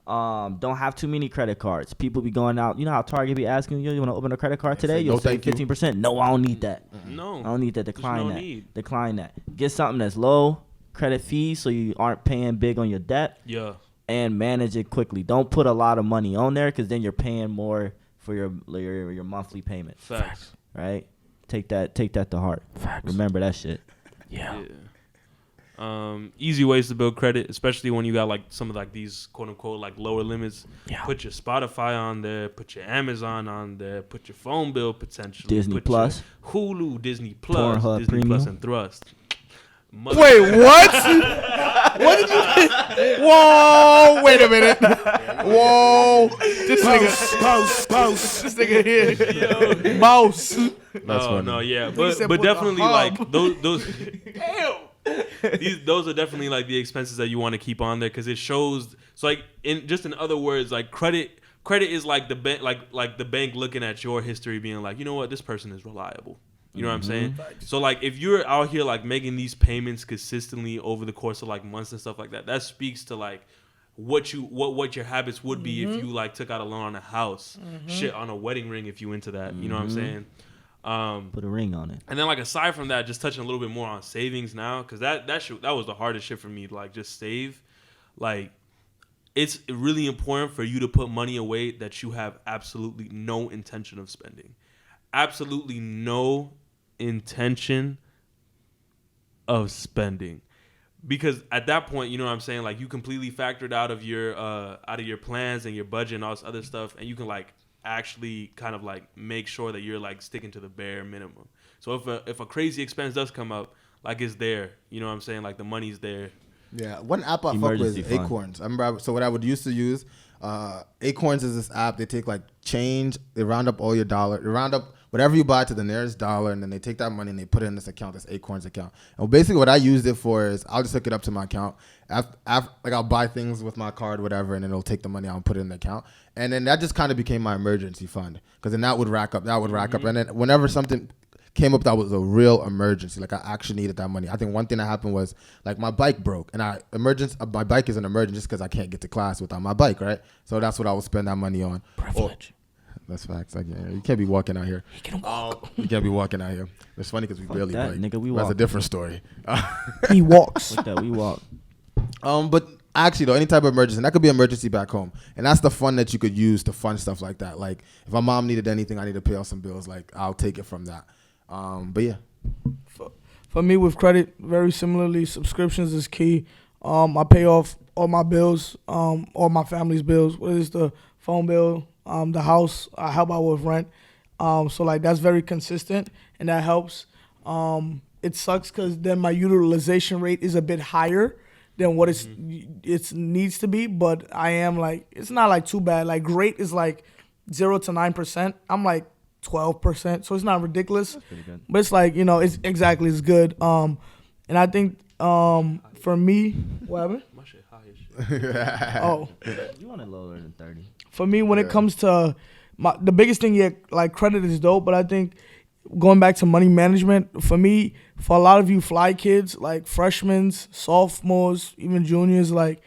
Don't have too many credit cards. People be going out. You know how Target be asking you want to open a credit card today? You'll save 15%. No, I don't need that. No, I don't need that. Decline that. Get something that's low credit fees so you aren't paying big on your debt. Yeah. And manage it quickly. Don't put a lot of money on there because then you're paying more for your monthly payment. Facts. Right? Take that to heart. Facts. Remember that shit. Yeah. Easy ways to build credit, especially when you got like some of like these quote unquote like lower limits. Yeah. Put your Spotify on there, put your Amazon on there, put your phone bill potentially. Disney Plus. Hulu, Disney Plus, Pornhub Disney Premium. Plus and Thrust. Wait, what? What did you? Whoa! Wait a minute. Whoa! This nigga. This nigga here. Mouse. That's funny. No, yeah, but definitely like those. Damn. Those are definitely like the expenses that you want to keep on there because it shows. So like in other words, like credit is like the bank, like the bank looking at your history, being like, you know what, this person is reliable. You know what I'm saying? So like if you're out here like making these payments consistently over the course of like months and stuff like that, that speaks to like what your habits would be if you like took out a loan on a house, shit, on a wedding ring if you into that. You know what I'm saying? Put a ring on it. And then like aside from that, just touching a little bit more on savings now, because that was the hardest shit for me. Like just save. Like it's really important for you to put money away that you have absolutely no intention of spending. Absolutely no intention of spending. Because at that point, you know what I'm saying, like you completely factored out of your plans and your budget and all this other stuff, and you can like actually kind of like make sure that you're like sticking to the bare minimum. So if a crazy expense does come up, like it's there, you know what I'm saying, like the money's there. Yeah, one app I fuck with is Acorns. I remember, so what I would used to use, Acorns is this app. They take like change, they round up all your dollar, they round up whatever you buy to the nearest dollar, and then they take that money and they put it in this account, this Acorns account. And basically what I used it for is I'll just hook it up to my account. After, like I'll buy things with my card, whatever, and then it'll take the money out and put it in the account. And then that just kind of became my emergency fund, because then that would rack up. And then whenever something came up that was a real emergency. Like I actually needed that money. I think one thing that happened was like my bike broke, and my bike is an emergency just because I can't get to class without my bike, right? So that's what I would spend that money on. Privilege. That's facts. Like, you can't be walking out here. He can walk. You can't be walking out here. It's funny because we barely that, bike. nigga, we That's walk. a different story. He walks. Like that, we walk. But actually, though, any type of emergency, and that could be an emergency back home. And that's the fund that you could use to fund stuff like that. Like, if my mom needed anything, I need to pay off some bills, like, I'll take it from that. But yeah. For me, with credit, very similarly, subscriptions is key. I pay off all my bills, all my family's bills. What is the phone bill, the house, I help out with rent. So, like, that's very consistent, and that helps. It sucks because then my utilization rate is a bit higher than what it needs to be, but I am, like, it's not, like, too bad. Like, great is, like, 0 to 9%. I'm, like, 12%, so it's not ridiculous. That's pretty good. But it's, like, you know, it's good. And I think for me, what happened? My shit high as shit. Oh. You want it lower than 30. For me, when it comes to the biggest thing, yeah, like credit is dope, but I think going back to money management, for me, for a lot of you fly kids, like freshmen, sophomores, even juniors, like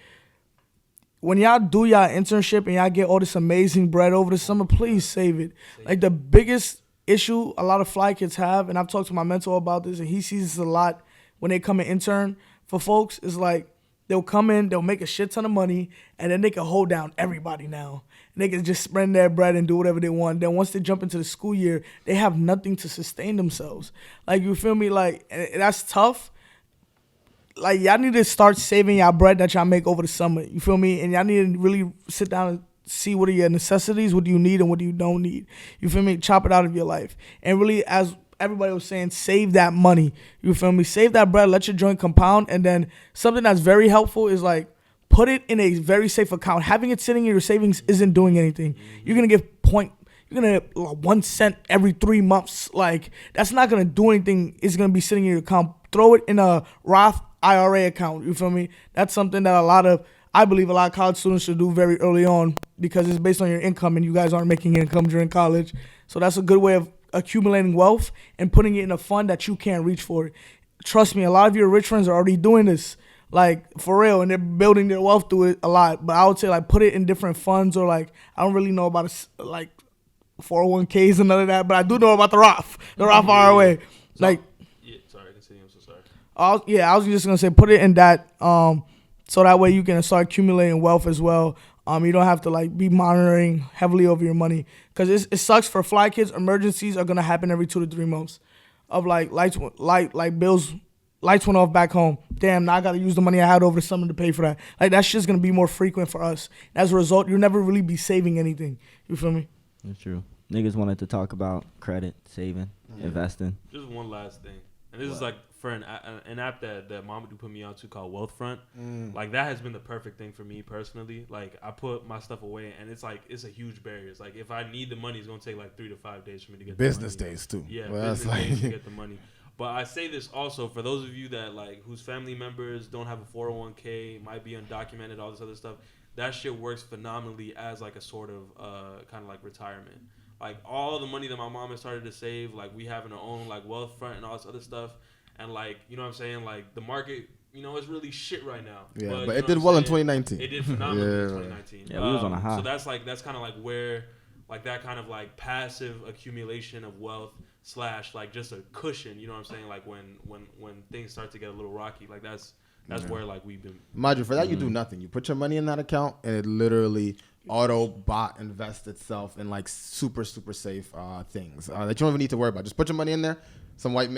when y'all do y'all internship and y'all get all this amazing bread over the summer, please save it. Like the biggest issue a lot of fly kids have, and I've talked to my mentor about this, and he sees this a lot when they come and intern for folks, is like they'll come in, they'll make a shit ton of money, and then they can hold down everybody now. And they can just spend their bread and do whatever they want. Then once they jump into the school year, they have nothing to sustain themselves. Like, you feel me? Like, and that's tough. Like, y'all need to start saving y'all bread that y'all make over the summer. You feel me? And y'all need to really sit down and see what are your necessities, what do you need, and what do you don't need. You feel me? Chop it out of your life. And really, as everybody was saying, save that money. You feel me? Save that bread, let your joint compound. And then something that's very helpful is, like, put it in a very safe account. Having it sitting in your savings isn't doing anything. You're going to you're going to get 1 cent every 3 months. Like, that's not going to do anything. It's going to be sitting in your account. Throw it in a Roth IRA account. You feel me? That's something that I believe a lot of college students should do very early on, because it's based on your income and you guys aren't making income during college. So that's a good way of accumulating wealth and putting it in a fund that you can't reach for. Trust me, a lot of your rich friends are already doing this, like, for real, and they're building their wealth through it a lot. But I would say, like, put it in different funds, or, like, I don't really know about like 401ks and none of that, but I do know about the Roth IRA. Like, yeah, sorry, continue. I'm so sorry. I was just gonna say, put it in that, so that way you can start accumulating wealth as well. You don't have to, like, be monitoring heavily over your money, because it sucks for fly kids. Emergencies are gonna happen every 2 to 3 months, of like bills. Lights went off back home. Damn, now I got to use the money I had over the summer to pay for that. Like, that's just going to be more frequent for us. As a result, you'll never really be saving anything. You feel me? That's true. Niggas wanted to talk about credit, saving, investing. Just one last thing. And this is, like, for an app that Mamadou put me on to called Wealthfront. Like, that has been the perfect thing for me personally. Like, I put my stuff away, and it's, like, it's a huge barrier. It's like, if I need the money, it's going to take, like, 3 to 5 days for me to get business the money. days, too. Yeah, well, business days to get the money. But I say this also for those of you that, like, whose family members don't have a 401k, might be undocumented, all this other stuff. That shit works phenomenally as, like, a sort of kind of like retirement. Like, all the money that my mom has started to save, like, we have in our own, like, Wealthfront and all this other stuff. And, like, you know what I'm saying? Like, the market, you know, it's really shit right now. Yeah, but it did well in 2019. It did phenomenally in 2019. Yeah, we was on a high. So that's kind of like where, like, that kind of, like, passive accumulation of wealth / like just a cushion, you know what I'm saying? Like when things start to get a little rocky, like that's where, like, we've been. Imagine, for that you do nothing. You put your money in that account and it literally auto-bot invests itself in, like, super, super safe things that you don't even need to worry about. Just put your money in there. Some white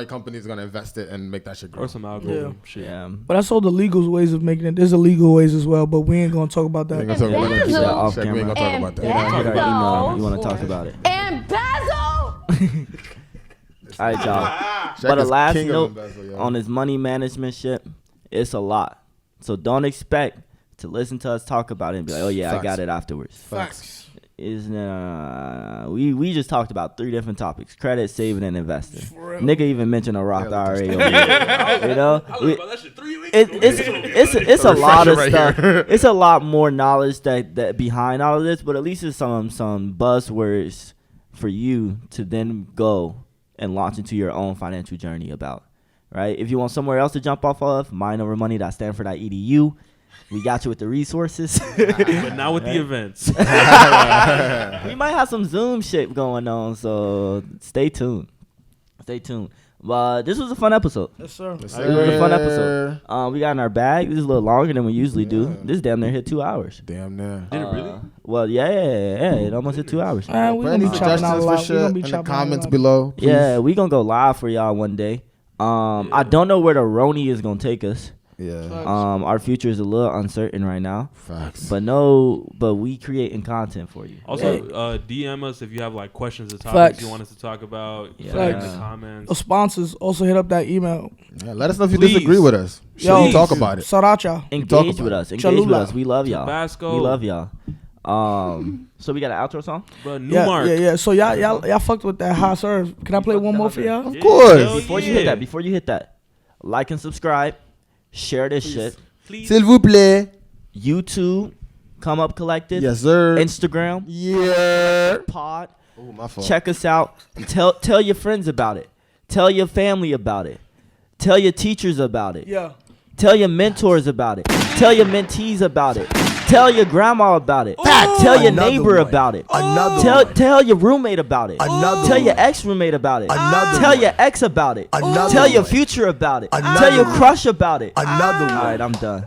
company is going to invest it and make that shit grow. Or some algorithm shit. Yeah. But that's all the legal ways of making it. There's illegal ways as well, but we ain't going to talk about that. We ain't going to talk about that. Keep that off We ain't going to talk about that. Check our email. You want to talk about it. Embezzle! All right, y'all. Shaq But a is last king of note embezzle, yo. on his money management shit, it's a lot. So don't expect to listen to us talk about it and be like, oh, yeah, Facts. I got it afterwards. Facts. We just talked about 3 different topics: credit, saving, and investing. For real. Nigga even mentioned a Roth IRA. Over here. You know, I learned about that shit 3 weeks ago. it's a lot of right stuff. here. It's a lot more knowledge that behind all of this, but at least it's some buzzwords for you to then go and launch into your own financial journey about. Right? If you want somewhere else to jump off of, mindovermoney.stanford.edu. We got you with the resources. But not with the events. We might have some Zoom shit going on, so stay tuned. But this was a fun episode. Yes, sir. It was a fun episode. We got in our bag. This is a little longer than we usually do. This damn near hit 2 hours. Damn near. Did it really? Well, yeah, it almost hit 2 hours. Man, we Put gonna any be chopping out a suggestions for lot. We shit gonna be in the chopping out a comments lot. below. Please. Yeah, we gonna go live for y'all one day. I don't know where the RONY is gonna take us. Yeah. Our future is a little uncertain right now. Facts. But we creating content for you. Also, DM us if you have like questions or topics Facts. you want us to talk about. Yeah. Put it in Facts. the comments. The sponsors also hit up that email. Yeah, let us know if you Please. disagree with us. Yo. We'll talk about it. Sriracha. Engage with us. Cholula. We love y'all. Tabasco. We love y'all. So we got an outro song. But new Yeah, mark. yeah. So y'all fucked with that hot serve. Can I play one more for y'all? Of course. Hell Before you hit that, like and subscribe, share this shit. Please. S'il vous plaît. YouTube, Comeup Collective, Yes, sir. Instagram, Yeah. Pod. Oh, my fault. Check us out. Tell your friends about it. Tell your family about it. Tell your teachers about it. Yeah. Tell your mentors about it. Tell your mentees about it. Tell your grandma about it. Facts. Tell your Another neighbor one. about it. Another Tell one. tell your roommate about it. Another Tell your one. ex-roommate about it. Another Tell one. your ex about it. Another Tell your one. future about it. Another Tell your one. crush about it. Another one. All right, I'm done.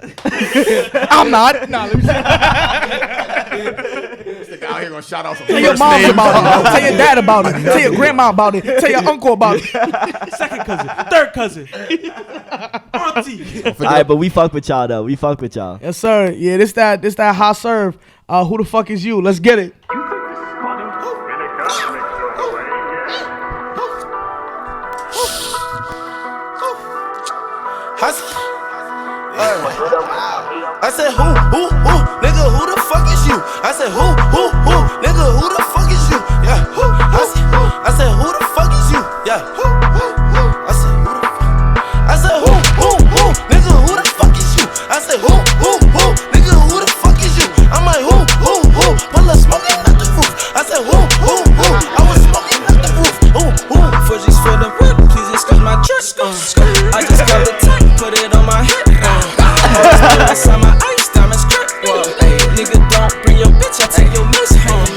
I'm not. Nah, let me Out here gonna shout out some Tell your mom about it. Tell your dad about it. Tell your grandma about it. Tell your uncle about it. Second cousin. Third cousin. Auntie. All right, but we fuck with y'all though. We fuck with y'all. Yes, sir. Yeah, this that hot serve. Who the fuck is you? Let's get it. I said who, nigga, who the fuck is you? I said who, nigga, who the fuck is you? Yeah, I said who the fuck is you? Yeah, I said who the fuck? I said who, nigga, who the fuck is you? I said who, nigga, who the fuck is you? I'm like who, pull a smoking out the roof. I said who, I was smoking out the roof. Who, Fudgies for the whip, please excuse my dress. I just got the tech, put it on my head. Inside my ice, diamonds crap. Hey, nigga, don't bring your bitch, I take your miss home.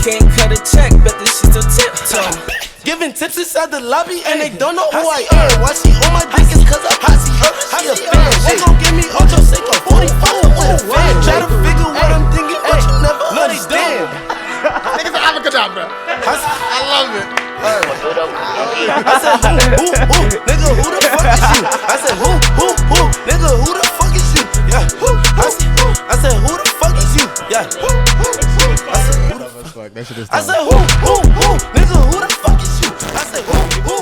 Can't cut a check, bet this shit's a tip toe. Giving tips inside the lobby, and they don't know who I am. Why she on my dick is cause I'm hot, she a fan. They gon' give me Ocho Cinco 45 with a fan. Try to figure what I'm thinking, but you never understand. Niggas are abracadabra. I love it. I said who, nigga, who the fuck is you? I said who, nigga, who the fuck is you? Yeah, I said who the fuck is you? Yeah, I said who the fuck? That shit is I said who, nigga, who the fuck is you? I said who,